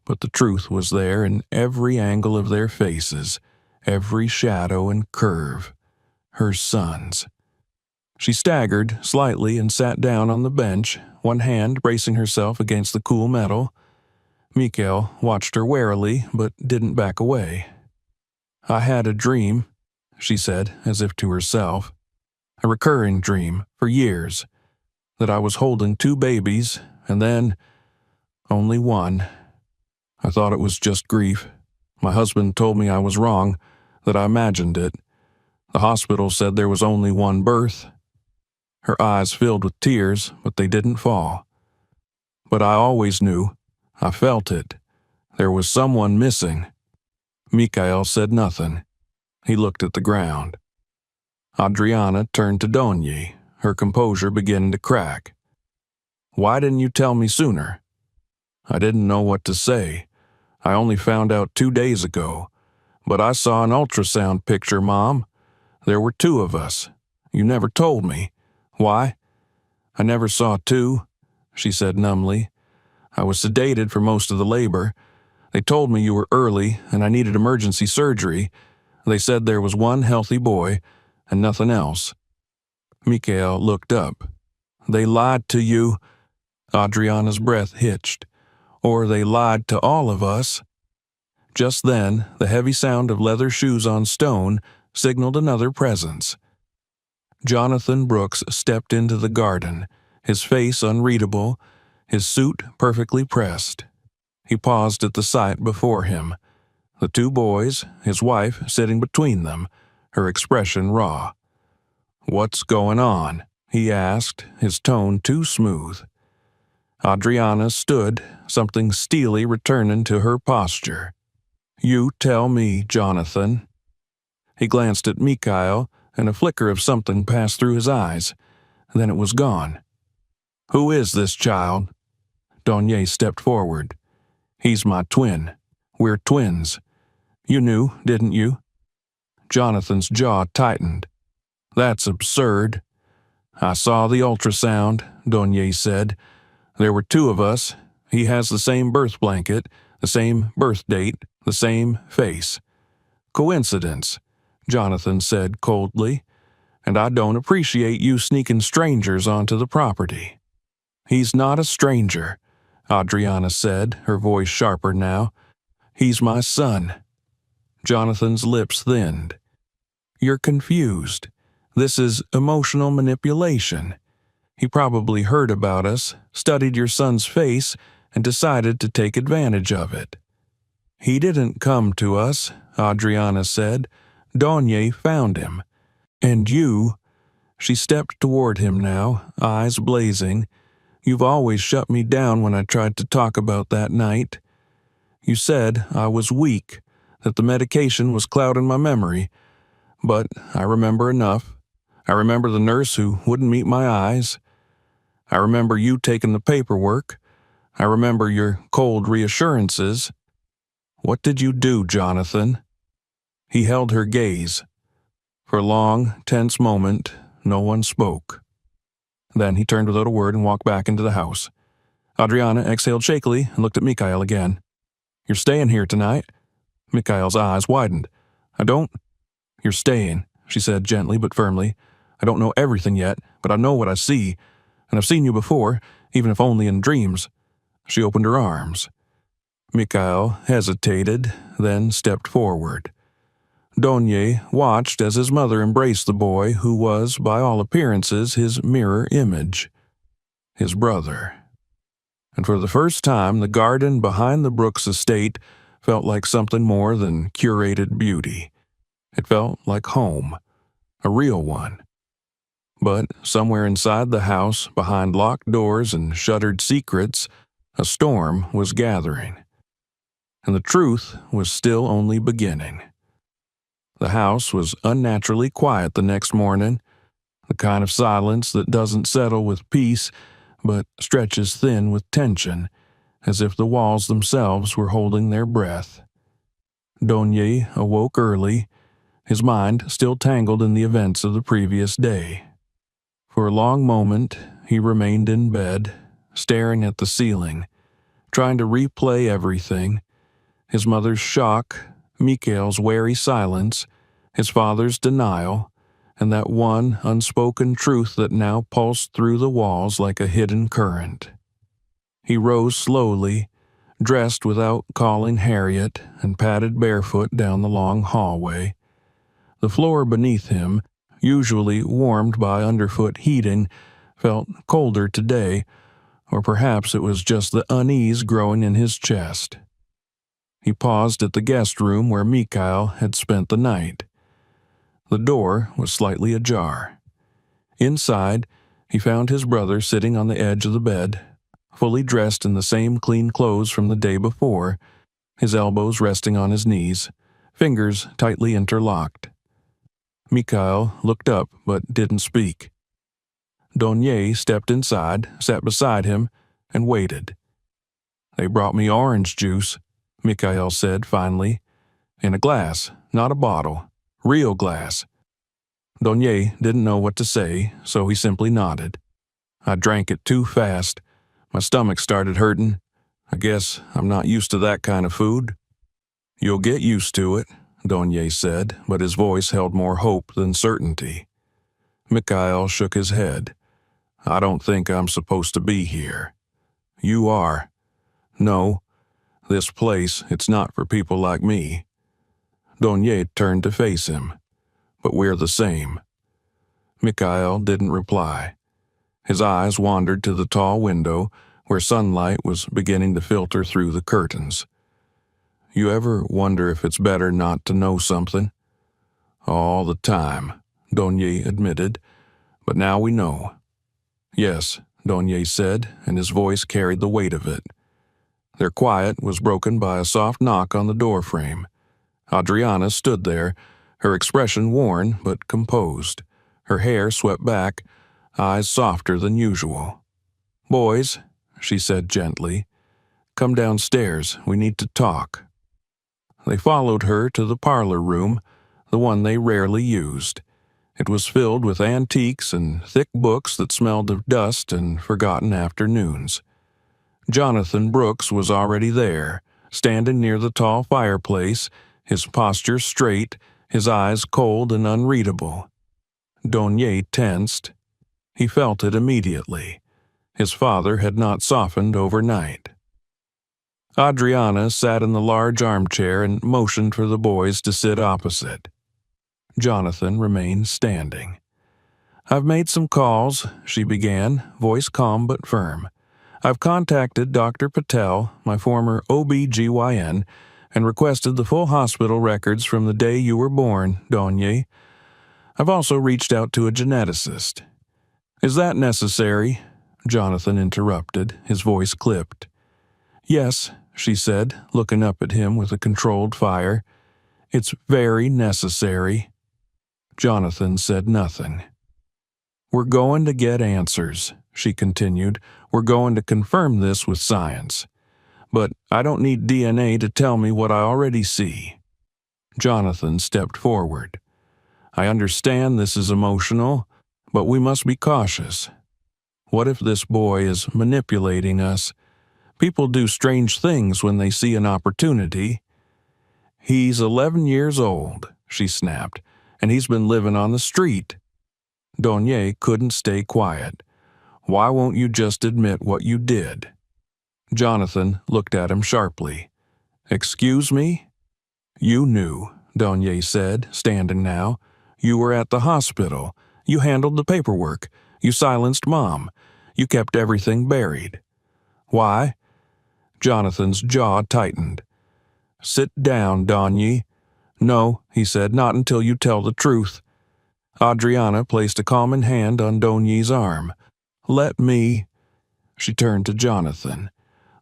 S1: But the truth was there in every angle of their faces, every shadow and curve, her son's. She staggered slightly and sat down on the bench, one hand bracing herself against the cool metal. Mikhail watched her warily, but didn't back away. "I had a dream," she said, as if to herself. "A recurring dream, for years, that I was holding two babies, and then only one. I thought it was just grief. My husband told me I was wrong, that I imagined it. The hospital said there was only one birth." Her eyes filled with tears, but they didn't fall. "But I always knew. I felt it. There was someone missing." Mikhail said nothing. He looked at the ground. Adriana turned to Donye, her composure beginning to crack. "Why didn't you tell me sooner?" "I didn't know what to say. I only found out 2 days ago. But I saw an ultrasound picture, Mom. There were 2 of us. You never told me. Why?" "I never saw 2, she said numbly. "I was sedated for most of the labor. They told me you were early and I needed emergency surgery. They said there was one healthy boy and nothing else." Mikhail looked up. "They lied to you." Adriana's breath hitched. "Or they lied to all of us." Just then, the heavy sound of leather shoes on stone signaled another presence. Jonathan Brooks stepped into the garden, his face unreadable, his suit perfectly pressed. He paused at the sight before him. The 2 boys, his wife sitting between them, her expression raw. "What's going on?" he asked, his tone too smooth. Adriana stood, something steely returning to her posture. "You tell me, Jonathan." He glanced at Mikhail, and a flicker of something passed through his eyes. Then it was gone. "Who is this child?" Donye stepped forward. "He's my twin. We're twins. You knew, didn't you?" Jonathan's jaw tightened. "That's absurd." "I saw the ultrasound," Donye said. "There were 2 of us. He has the same birth blanket, the same birth date, the same face." "Coincidence," Jonathan said coldly. "And I don't appreciate you sneaking strangers onto the property." "He's not a stranger," Adriana said, her voice sharper now. "He's my son." Jonathan's lips thinned. "You're confused. This is emotional manipulation. He probably heard about us, studied your son's face, and decided to take advantage of it." "He didn't come to us," Adriana said. "Donye found him. And you," she stepped toward him now, eyes blazing, "you've always shut me down when I tried to talk about that night. You said I was weak, that the medication was clouding my memory. But I remember enough. I remember the nurse who wouldn't meet my eyes. I remember you taking the paperwork. I remember your cold reassurances. What did you do, Jonathan?" He held her gaze. For a long, tense moment, no one spoke. Then he turned without a word and walked back into the house. Adriana exhaled shakily and looked at Mikhail again. "You're staying here tonight?" Mikhail's eyes widened. "I don't—" "You're staying," she said gently but firmly. "I don't know everything yet, but I know what I see. And I've seen you before, even if only in dreams." She opened her arms. Mikhail hesitated, then stepped forward. Donye watched as his mother embraced the boy who was, by all appearances, his mirror image. His brother. And for the first time, the garden behind the Brooks estate felt like something more than curated beauty. It felt like home, a real one. But somewhere inside the house, behind locked doors and shuttered secrets, a storm was gathering. And the truth was still only beginning. The house was unnaturally quiet the next morning, the kind of silence that doesn't settle with peace, but stretches thin with tension, as if the walls themselves were holding their breath. Donye awoke early, his mind still tangled in the events of the previous day. For a long moment, he remained in bed, staring at the ceiling, trying to replay everything: his mother's shock, Mikhail's wary silence, his father's denial, and that one unspoken truth that now pulsed through the walls like a hidden current. He rose slowly, dressed without calling Harriet, and padded barefoot down the long hallway. The floor beneath him, usually warmed by underfoot heating, felt colder today, or perhaps it was just the unease growing in his chest. He paused at the guest room where Mikhail had spent the night. The door was slightly ajar. Inside, he found his brother sitting on the edge of the bed, fully dressed in the same clean clothes from the day before, his elbows resting on his knees, fingers tightly interlocked. Mikhail looked up but didn't speak. Donier stepped inside, sat beside him, and waited. "They brought me orange juice," Mikhail said finally. "In a glass, not a bottle. Real glass." Donier didn't know what to say, so he simply nodded. "I drank it too fast. My stomach started hurting. I guess I'm not used to that kind of food." "You'll get used to it," Donier said, but his voice held more hope than certainty. Mikhail shook his head. "I don't think I'm supposed to be here." "You are." "No. This place, it's not for people like me." Donier turned to face him. "But we're the same." Mikhail didn't reply. His eyes wandered to the tall window, where sunlight was beginning to filter through the curtains. "You ever wonder if it's better not to know something?" "All the time," Donier admitted. "But now we know." "Yes," Donier said, and his voice carried the weight of it. Their quiet was broken by a soft knock on the doorframe. Adriana stood there, her expression worn but composed, her hair swept back, eyes softer than usual. "Boys," she said gently, "come downstairs. We need to talk." They followed her to the parlor room, the one they rarely used. It was filled with antiques and thick books that smelled of dust and forgotten afternoons. Jonathan Brooks was already there, standing near the tall fireplace, his posture straight, his eyes cold and unreadable. Donier tensed. He felt it immediately. His father had not softened overnight. Adriana sat in the large armchair and motioned for the boys to sit opposite. Jonathan remained standing. "I've made some calls," she began, voice calm but firm. "I've contacted Dr. Patel, my former OB-GYN, and requested the full hospital records from the day you were born, Donier. I've also reached out to a geneticist." "Is that necessary?" Jonathan interrupted, his voice clipped. "Yes," she said, looking up at him with a controlled fire. "It's very necessary." Jonathan said nothing. "We're going to get answers," she continued. "We're going to confirm this with science. But I don't need DNA to tell me what I already see." Jonathan stepped forward. "I understand this is emotional, but we must be cautious. What if this boy is manipulating us? People do strange things when they see an opportunity." "He's 11 years old," she snapped, "and he's been living on the street." Donier couldn't stay quiet. "Why won't you just admit what you did?" Jonathan looked at him sharply. "Excuse me?" "You knew," Donier said, standing now. "You were at the hospital. You handled the paperwork. You silenced Mom. You kept everything buried." "Why?" Jonathan's jaw tightened. "Sit down, Donier." "No," he said, "not until you tell the truth." Adriana placed a calming hand on Donier's arm. "Let me—" She turned to Jonathan.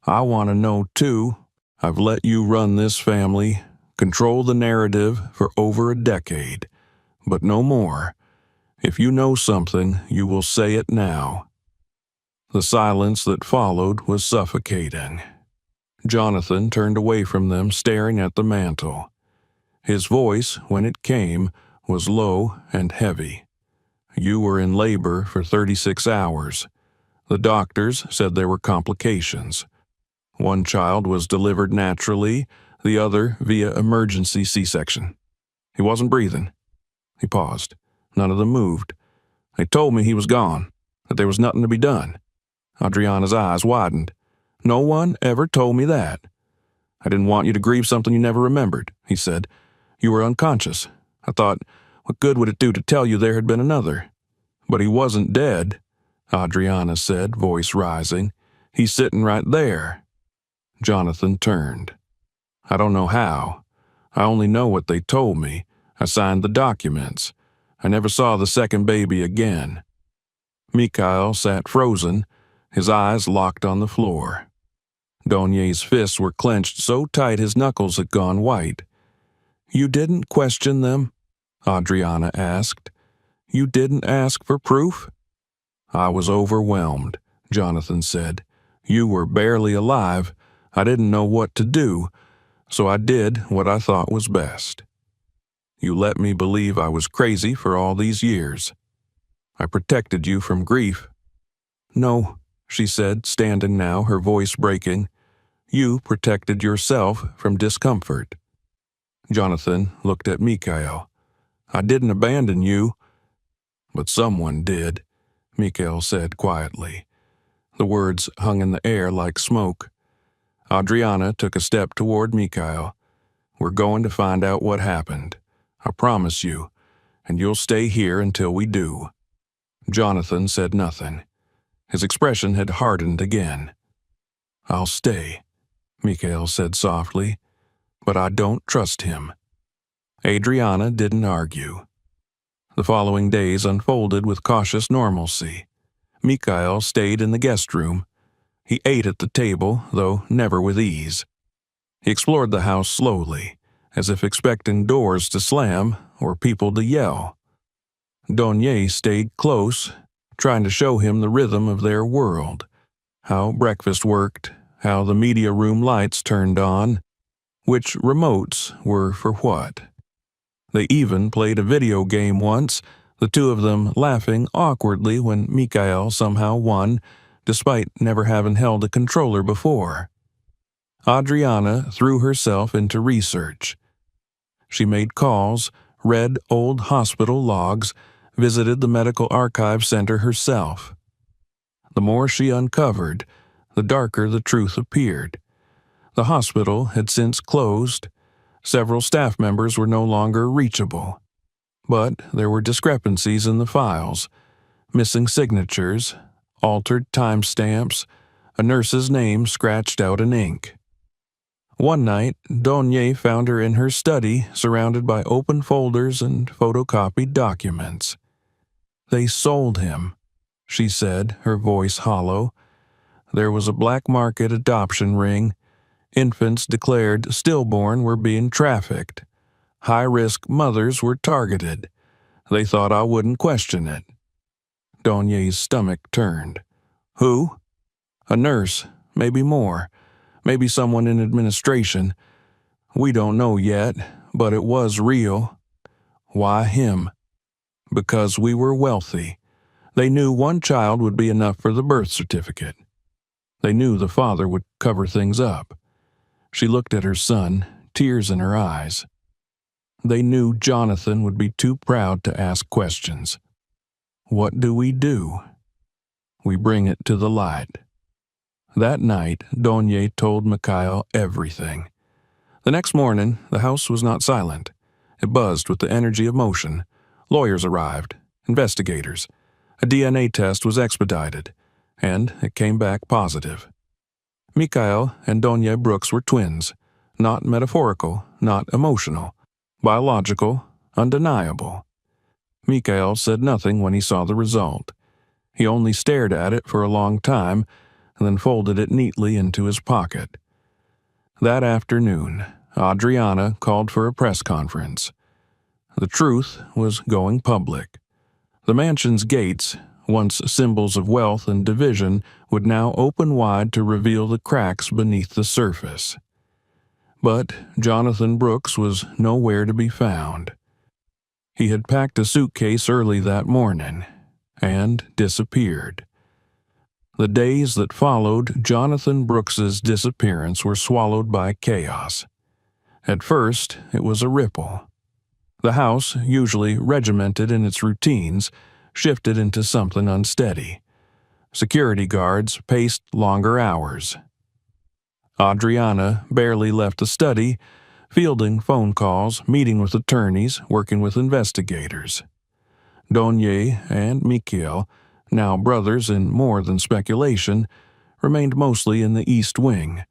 S1: "I want to know, too. I've let you run this family, control the narrative for over a decade, but no more. If you know something, you will say it now." The silence that followed was suffocating. Jonathan turned away from them, staring at the mantel. His voice, when it came, was low and heavy. "You were in labor for 36 hours. The doctors said there were complications. One child was delivered naturally, the other via emergency C-section. He wasn't breathing. He paused. None of them moved. They told me he was gone, that there was nothing to be done. Adriana's eyes widened. No one ever told me that. I didn't want you to grieve something you never remembered, he said. You were unconscious. I thought, what good would it do to tell you there had been another? But he wasn't dead, Adriana said, voice rising. He's sitting right there. Jonathan turned. I don't know how. I only know what they told me. I signed the documents. I never saw the second baby again. Mikhail sat frozen, his eyes locked on the floor. Donye's fists were clenched so tight his knuckles had gone white. You didn't question them? Adriana asked. You didn't ask for proof? I was overwhelmed, Jonathan said. You were barely alive. I didn't know what to do, so I did what I thought was best. You let me believe I was crazy for all these years. I protected you from grief. No, she said, standing now, her voice breaking. You protected yourself from discomfort. Jonathan looked at Mikhail. I didn't abandon you. But someone did, Mikhail said quietly. The words hung in the air like smoke. Adriana took a step toward Mikhail. We're going to find out what happened. I promise you, and you'll stay here until we do. Jonathan said nothing. His expression had hardened again. I'll stay, Mikhail said softly, but I don't trust him. Adriana didn't argue. The following days unfolded with cautious normalcy. Mikhail stayed in the guest room. He ate at the table, though never with ease. He explored the house slowly, as if expecting doors to slam or people to yell. Donye stayed close, trying to show him the rhythm of their world, how breakfast worked, how the media room lights turned on, which remotes were for what. They even played a video game once, the two of them laughing awkwardly when Mikhail somehow won, despite never having held a controller before. Adriana threw herself into research. She made calls, read old hospital logs, visited the Medical Archive Center herself. The more she uncovered, the darker the truth appeared. The hospital had since closed. Several staff members were no longer reachable. But there were discrepancies in the files, missing signatures, altered timestamps, a nurse's name scratched out in ink. One night, Donye found her in her study, surrounded by open folders and photocopied documents. They sold him, she said, her voice hollow. There was a black market adoption ring. Infants declared stillborn were being trafficked. High-risk mothers were targeted. They thought I wouldn't question it. Donye's stomach turned. Who? A nurse, maybe more. Maybe someone in administration. We don't know yet, but it was real. Why him? Because we were wealthy. They knew one child would be enough for the birth certificate. They knew the father would cover things up. She looked at her son, tears in her eyes. They knew Jonathan would be too proud to ask questions. What do? We bring it to the light. That night, Donye told Mikhail everything. The next morning, the house was not silent. It buzzed with the energy of motion. Lawyers arrived, investigators. A DNA test was expedited, and it came back positive. Mikhail and Donye Brooks were twins, not metaphorical, not emotional, biological, undeniable. Mikhail said nothing when he saw the result. He only stared at it for a long time, and then folded it neatly into his pocket. That afternoon, Adriana called for a press conference. The truth was going public. The mansion's gates, once symbols of wealth and division, would now open wide to reveal the cracks beneath the surface. But Jonathan Brooks was nowhere to be found. He had packed a suitcase early that morning and disappeared. The days that followed Jonathan Brooks's disappearance were swallowed by chaos. At first, it was a ripple. The house, usually regimented in its routines, shifted into something unsteady. Security guards paced longer hours. Adriana barely left the study, fielding phone calls, meeting with attorneys, working with investigators. Donye and Mikiel, now brothers in more than speculation, remained mostly in the East Wing,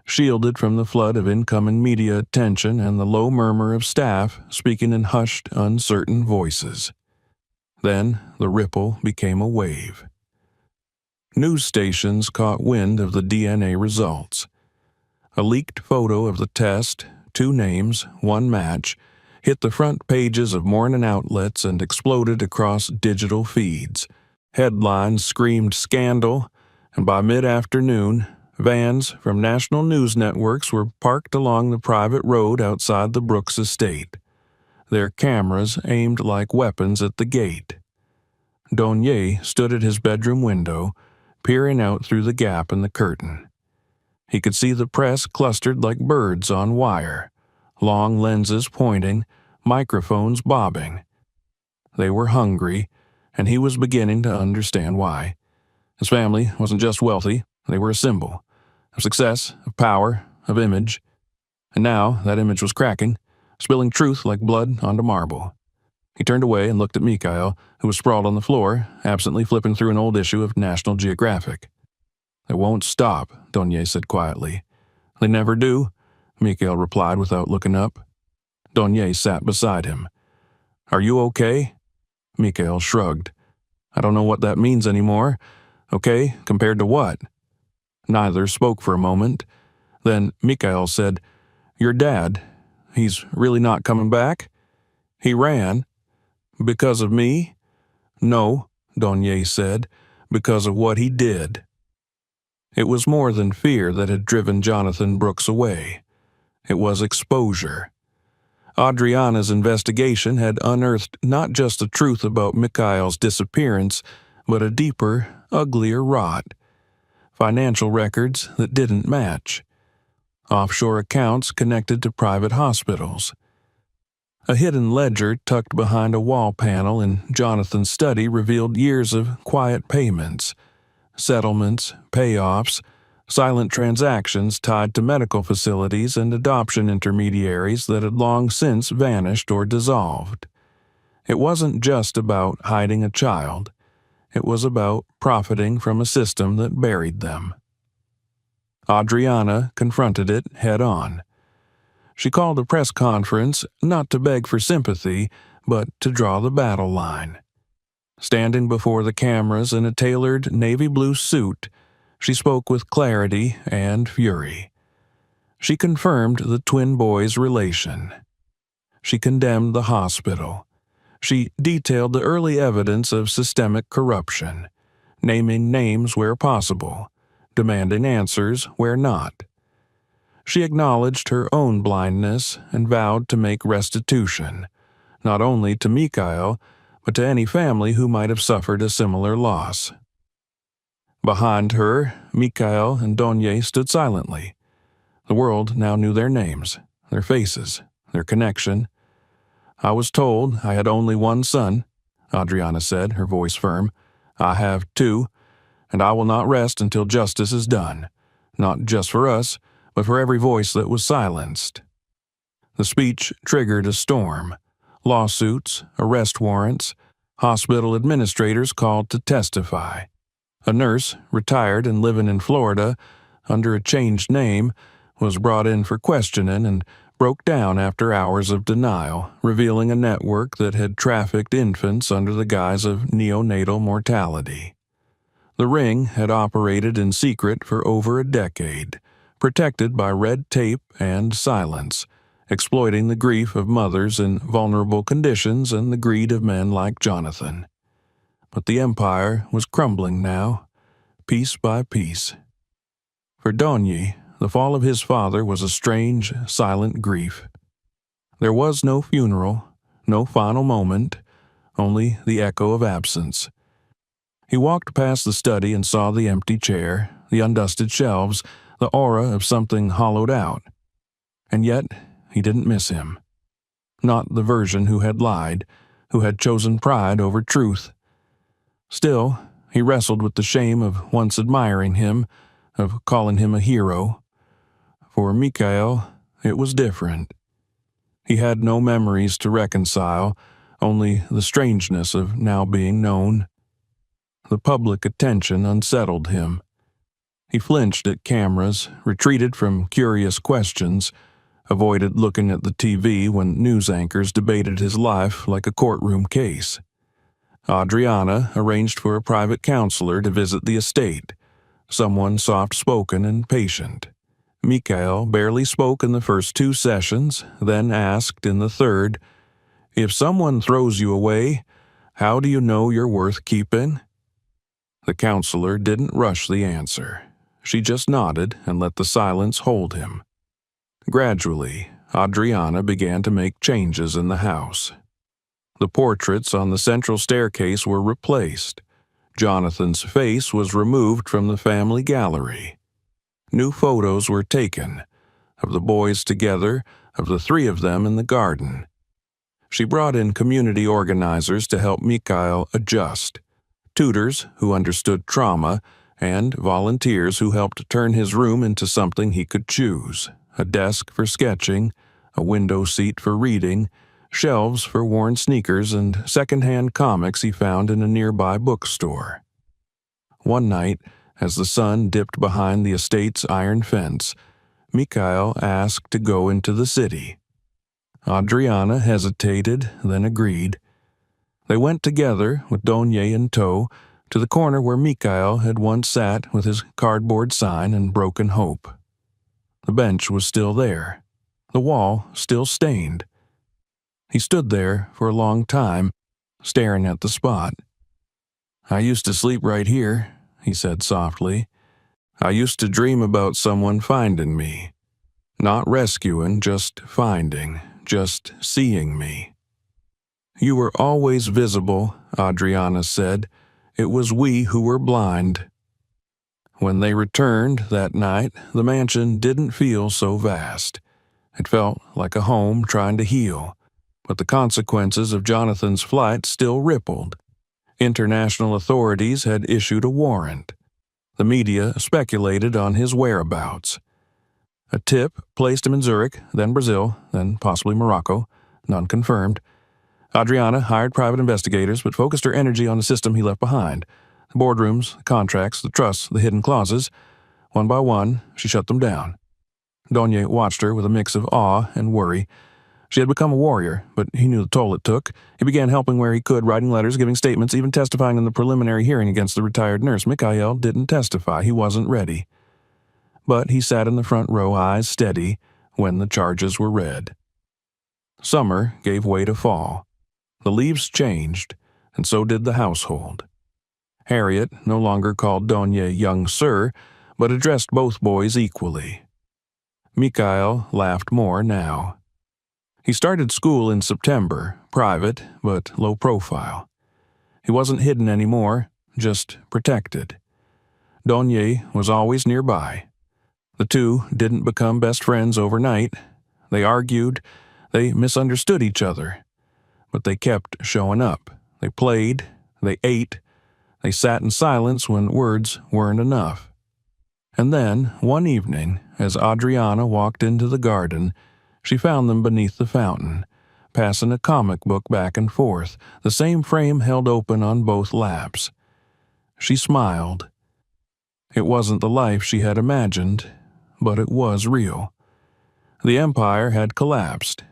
S1: shielded from the flood of incoming media attention and the low murmur of staff speaking in hushed, uncertain voices. Then the ripple became a wave. News stations caught wind of the DNA results. A leaked photo of the test, 2 names, 1 match, hit the front pages of morning outlets and exploded across digital feeds. Headlines screamed scandal, and by mid-afternoon, vans from national news networks were parked along the private road outside the Brooks estate, their cameras aimed like weapons at the gate. Donye stood at his bedroom window, peering out through the gap in the curtain. He could see the press clustered like birds on wire, long lenses pointing, microphones bobbing. They were hungry, and he was beginning to understand why. His family wasn't just wealthy, they were a symbol of success, of power, of image. And now that image was cracking, spilling truth like blood onto marble. He turned away and looked at Mikhail, who was sprawled on the floor, absently flipping through an old issue of National Geographic. "They won't stop," Donye said quietly. "They never do," Mikhail replied without looking up. Donye sat beside him. "Are you okay?" Mikhail shrugged. "I don't know what that means anymore. Okay, compared to what?" Neither spoke for a moment. Then Mikhail said, "Your dad, he's really not coming back? He ran. Because of me?" "No," Donye said, "because of what he did." It was more than fear that had driven Jonathan Brooks away. It was exposure. Adriana's investigation had unearthed not just the truth about Mikhail's disappearance, but a deeper, uglier rot. Financial records that didn't match. Offshore accounts connected to private hospitals. A hidden ledger tucked behind a wall panel in Jonathan's study revealed years of quiet payments, settlements, payoffs, silent transactions tied to medical facilities and adoption intermediaries that had long since vanished or dissolved. It wasn't just about hiding a child. It was about profiting from a system that buried them. Adriana confronted it head-on. She called a press conference not to beg for sympathy, but to draw the battle line. Standing before the cameras in a tailored navy blue suit, she spoke with clarity and fury. She confirmed the twin boys' relation. She condemned the hospital. She detailed the early evidence of systemic corruption, naming names where possible, demanding answers where not. She acknowledged her own blindness and vowed to make restitution, not only to Mikhail, but to any family who might have suffered a similar loss. Behind her, Mikhail and Donye stood silently. The world now knew their names, their faces, their connection. "I was told I had only one son," Adriana said, her voice firm. "I have 2, and I will not rest until justice is done, not just for us, but for every voice that was silenced." The speech triggered a storm. Lawsuits, arrest warrants, hospital administrators called to testify. A nurse, retired and living in Florida, under a changed name, was brought in for questioning and broke down after hours of denial, revealing a network that had trafficked infants under the guise of neonatal mortality. The ring had operated in secret for over a decade, protected by red tape and silence, exploiting the grief of mothers in vulnerable conditions and the greed of men like Jonathan. But the empire was crumbling now, piece by piece. For Donye, the fall of his father was a strange, silent grief. There was no funeral, no final moment, only the echo of absence. He walked past the study and saw the empty chair, the undusted shelves, the aura of something hollowed out. And yet, he didn't miss him. Not the version who had lied, who had chosen pride over truth. Still, he wrestled with the shame of once admiring him, of calling him a hero. For Mikhail, it was different. He had no memories to reconcile, only the strangeness of now being known. The public attention unsettled him. He flinched at cameras, retreated from curious questions, avoided looking at the TV when news anchors debated his life like a courtroom case. Adriana arranged for a private counselor to visit the estate, someone soft-spoken and patient. Mikhail barely spoke in the first 2 sessions, then asked in the third, "If someone throws you away, how do you know you're worth keeping?" The counselor didn't rush the answer. She just nodded and let the silence hold him. Gradually, Adriana began to make changes in the house. The portraits on the central staircase were replaced. Jonathan's face was removed from the family gallery. New photos were taken, of the boys together, of the 3 of them in the garden. She brought in community organizers to help Mikhail adjust, tutors who understood trauma, and volunteers who helped turn his room into something he could choose: a desk for sketching, a window seat for reading, shelves for worn sneakers, and second-hand comics he found in a nearby bookstore. One night, as the sun dipped behind the estate's iron fence, Mikhail asked to go into the city. Adriana hesitated, then agreed. They went together, with Donye in tow, to the corner where Mikhail had once sat with his cardboard sign and broken hope. The bench was still there, the wall still stained. He stood there for a long time, staring at the spot. "I used to sleep right here," he said softly. "I used to dream about someone finding me. Not rescuing, just finding, just seeing me." "You were always visible," Adriana said. "It was we who were blind." When they returned that night, the mansion didn't feel so vast. It felt like a home trying to heal, but the consequences of Jonathan's flight still rippled. International authorities had issued a warrant. The media speculated on his whereabouts. A tip placed him in Zurich, then Brazil, then possibly Morocco, none confirmed. Adriana hired private investigators but focused her energy on the system he left behind: the boardrooms, the contracts, the trusts, the hidden clauses. One by one, she shut them down. Donye watched her with a mix of awe and worry. She had become a warrior, but he knew the toll it took. He began helping where he could, writing letters, giving statements, even testifying in the preliminary hearing against the retired nurse. Mikhail didn't testify. He wasn't ready. But he sat in the front row, eyes steady, when the charges were read. Summer gave way to fall. The leaves changed, and so did the household. Harriet no longer called Donye young sir, but addressed both boys equally. Mikhail laughed more now. He started school in September, private but low profile. He wasn't hidden anymore, just protected. Donye was always nearby. The two didn't become best friends overnight. They argued, they misunderstood each other. But they kept showing up. They played, they ate, they sat in silence when words weren't enough. And then, one evening, as Adriana walked into the garden, she found them beneath the fountain, passing a comic book back and forth, the same frame held open on both laps. She smiled. It wasn't the life she had imagined, but it was real. The empire had collapsed,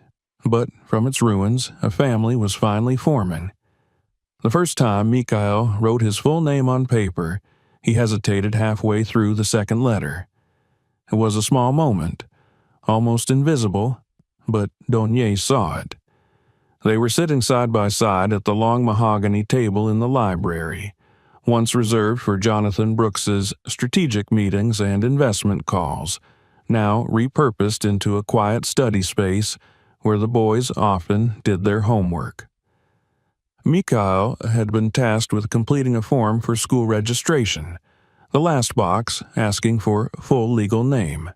S1: but from its ruins, a family was finally forming. The first time Mikhail wrote his full name on paper, he hesitated halfway through the second letter. It was a small moment, almost invisible, but Donye saw it. They were sitting side by side at the long mahogany table in the library, once reserved for Jonathan Brooks's strategic meetings and investment calls, now repurposed into a quiet study space where the boys often did their homework. Mikhail had been tasked with completing a form for school registration, the last box asking for full legal name.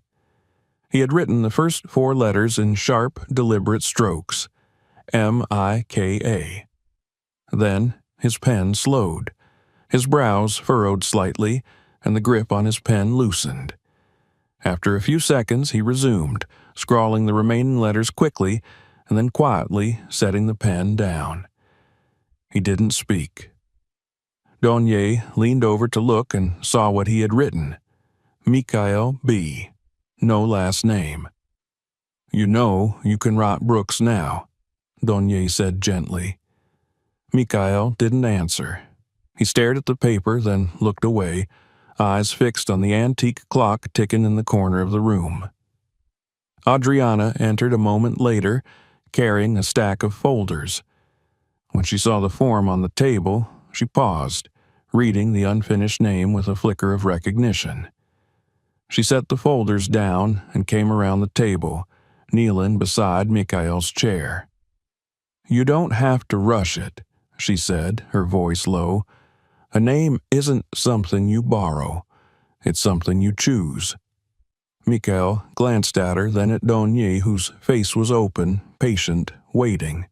S1: He had written the first 4 letters in sharp, deliberate strokes. M-I-K-A. Then his pen slowed. His brows furrowed slightly, and the grip on his pen loosened. After a few seconds, he resumed, scrawling the remaining letters quickly, and then quietly setting the pen down. He didn't speak. Donier leaned over to look and saw what he had written. Mikhail B. No last name. "You know you can write Brooks now," Donier said gently. Mikhail didn't answer. He stared at the paper, then looked away, eyes fixed on the antique clock ticking in the corner of the room. Adriana entered a moment later, carrying a stack of folders. When she saw the form on the table, she paused, reading the unfinished name with a flicker of recognition. She set the folders down and came around the table, kneeling beside Mikhail's chair. "You don't have to rush it," she said, her voice low. "A name isn't something you borrow. It's something you choose." Mikhail glanced at her, then at Donier, whose face was open, patient, waiting.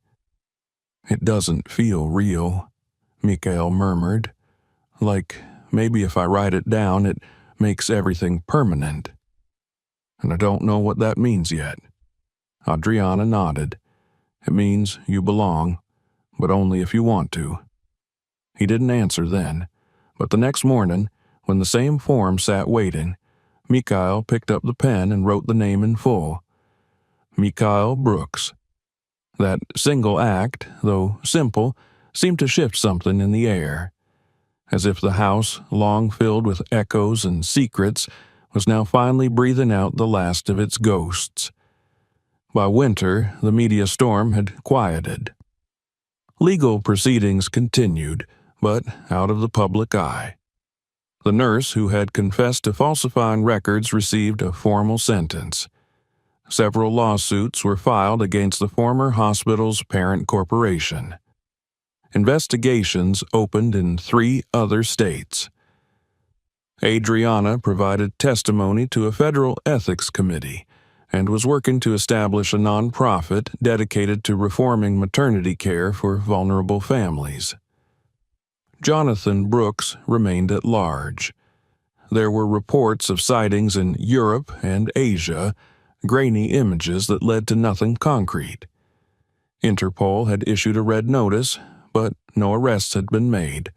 S1: "It doesn't feel real," Mikhail murmured. "Like, maybe if I write it down, it makes everything permanent. And I don't know what that means yet." Adriana nodded. "It means you belong, but only if you want to." He didn't answer then, but the next morning, when the same form sat waiting, Mikhail picked up the pen and wrote the name in full. Mikhail Brooks. That single act, though simple, seemed to shift something in the air, as if the house, long filled with echoes and secrets, was now finally breathing out the last of its ghosts. By winter, the media storm had quieted. Legal proceedings continued, but out of the public eye. The nurse who had confessed to falsifying records received a formal sentence. Several lawsuits were filed against the former hospital's parent corporation. Investigations opened in 3 other states. Adriana provided testimony to a federal ethics committee and was working to establish a nonprofit dedicated to reforming maternity care for vulnerable families. Jonathan Brooks remained at large. There were reports of sightings in Europe and Asia, grainy images that led to nothing concrete. Interpol had issued a red notice, but no arrests had been made.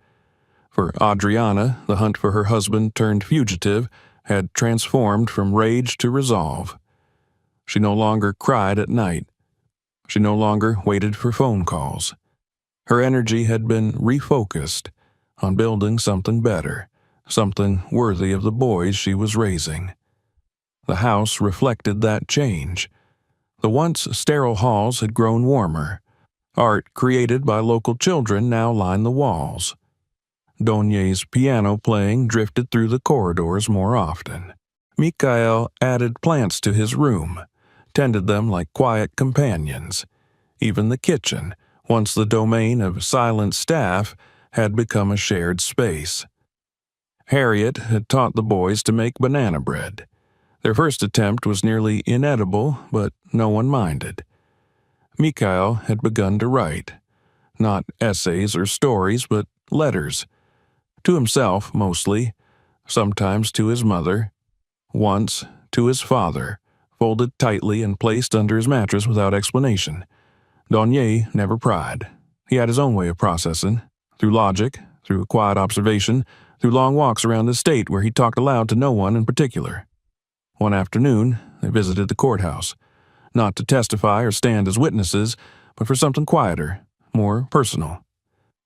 S1: For Adriana, the hunt for her husband-turned-fugitive had transformed from rage to resolve. She no longer cried at night. She no longer waited for phone calls. Her energy had been refocused on building something better, something worthy of the boys she was raising. The house reflected that change. The once sterile halls had grown warmer. Art created by local children now lined the walls. Donier's piano playing drifted through the corridors more often. Mikhail added plants to his room, tended them like quiet companions. Even the kitchen, once the domain of silent staff, had become a shared space. Harriet had taught the boys to make banana bread. Their first attempt was nearly inedible, but no one minded. Mikhail had begun to write, not essays or stories, but letters. To himself, mostly, sometimes to his mother, once to his father, folded tightly and placed under his mattress without explanation. Donier never pried. He had his own way of processing, through logic, through quiet observation, through long walks around the state where he talked aloud to no one in particular. One afternoon, they visited the courthouse, not to testify or stand as witnesses, but for something quieter, more personal.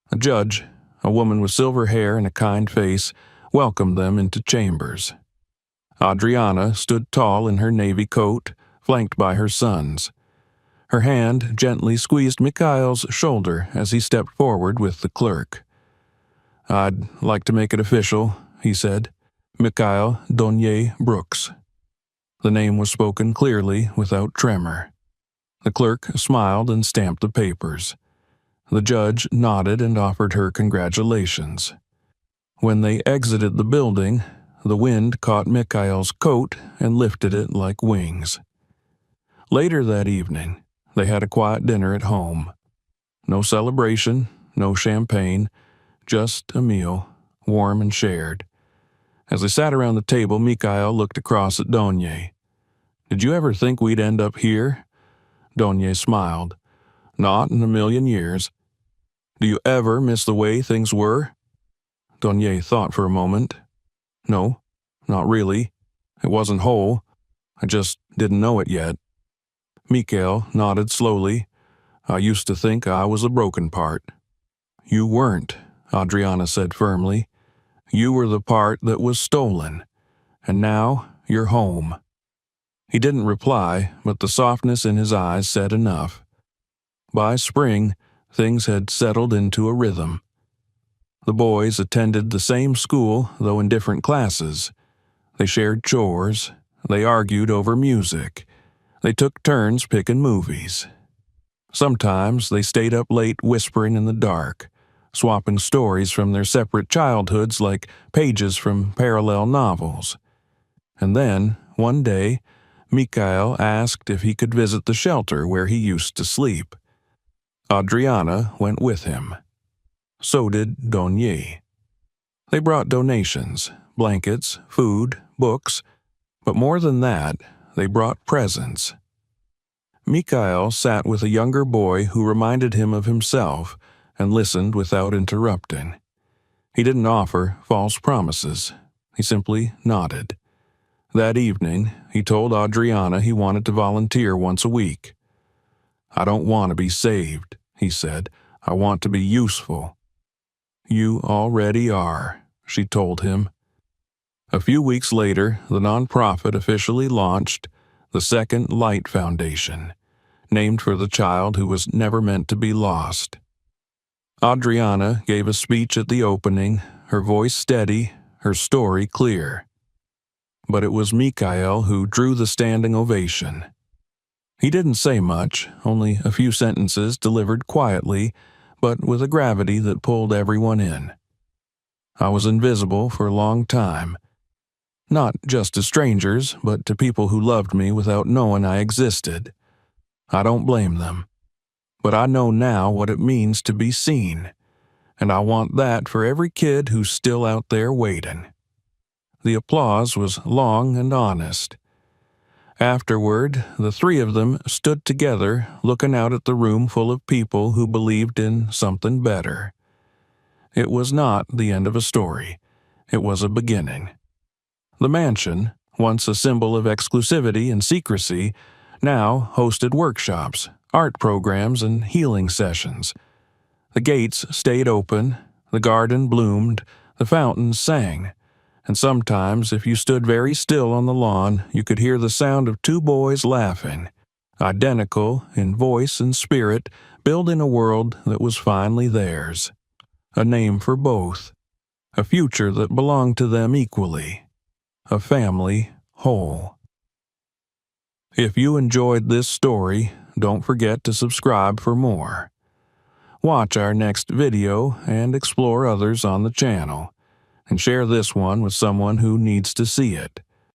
S1: A judge, a woman with silver hair and a kind face, welcomed them into chambers. Adriana stood tall in her navy coat, flanked by her sons. Her hand gently squeezed Mikhail's shoulder as he stepped forward with the clerk. "I'd like to make it official," he said. "Mikhail Donier Brooks." The name was spoken clearly, without tremor. The clerk smiled and stamped the papers. The judge nodded and offered her congratulations. When they exited the building, the wind caught Mikhail's coat and lifted it like wings. Later that evening, they had a quiet dinner at home. No celebration, no champagne, just a meal, warm and shared. As they sat around the table, Mikhail looked across at Donye. "Did you ever think we'd end up here?" Donye smiled. "Not in a million years." "Do you ever miss the way things were?" Donye thought for a moment. "No, not really. It wasn't whole. I just didn't know it yet." Mikhail nodded slowly. "I used to think I was a broken part." "You weren't," Adriana said firmly. "You were the part that was stolen. And now you're home." He didn't reply, but the softness in his eyes said enough. By spring, things had settled into a rhythm. The boys attended the same school, though in different classes. They shared chores. They argued over music. They took turns picking movies. Sometimes they stayed up late whispering in the dark, swapping stories from their separate childhoods like pages from parallel novels. And then, one day, Mikhail asked if he could visit the shelter where he used to sleep. Adriana went with him. So did Donye. They brought donations, blankets, food, books, but more than that, they brought presents. Mikhail sat with a younger boy who reminded him of himself and listened without interrupting. He didn't offer false promises. He simply nodded. That evening, he told Adriana he wanted to volunteer once a week. "I don't want to be saved," he said. "I want to be useful." "You already are," she told him. A few weeks later, the nonprofit officially launched the Second Light Foundation, named for the child who was never meant to be lost. Adriana gave a speech at the opening, her voice steady, her story clear. But it was Mikhail who drew the standing ovation. He didn't say much, only a few sentences delivered quietly, but with a gravity that pulled everyone in. "I was invisible for a long time. Not just to strangers, but to people who loved me without knowing I existed. I don't blame them. But I know now what it means to be seen, and I want that for every kid who's still out there waiting." The applause was long and honest. Afterward, the three of them stood together, looking out at the room full of people who believed in something better. It was not the end of a story. It was a beginning. The mansion, once a symbol of exclusivity and secrecy, now hosted workshops, art programs, and healing sessions. The gates stayed open, the garden bloomed, the fountains sang, and sometimes, if you stood very still on the lawn, you could hear the sound of two boys laughing, identical in voice and spirit, building a world that was finally theirs. A name for both, a future that belonged to them equally. A family whole. If you enjoyed this story, don't forget to subscribe for more. Watch our next video and explore others on the channel, and share this one with someone who needs to see it.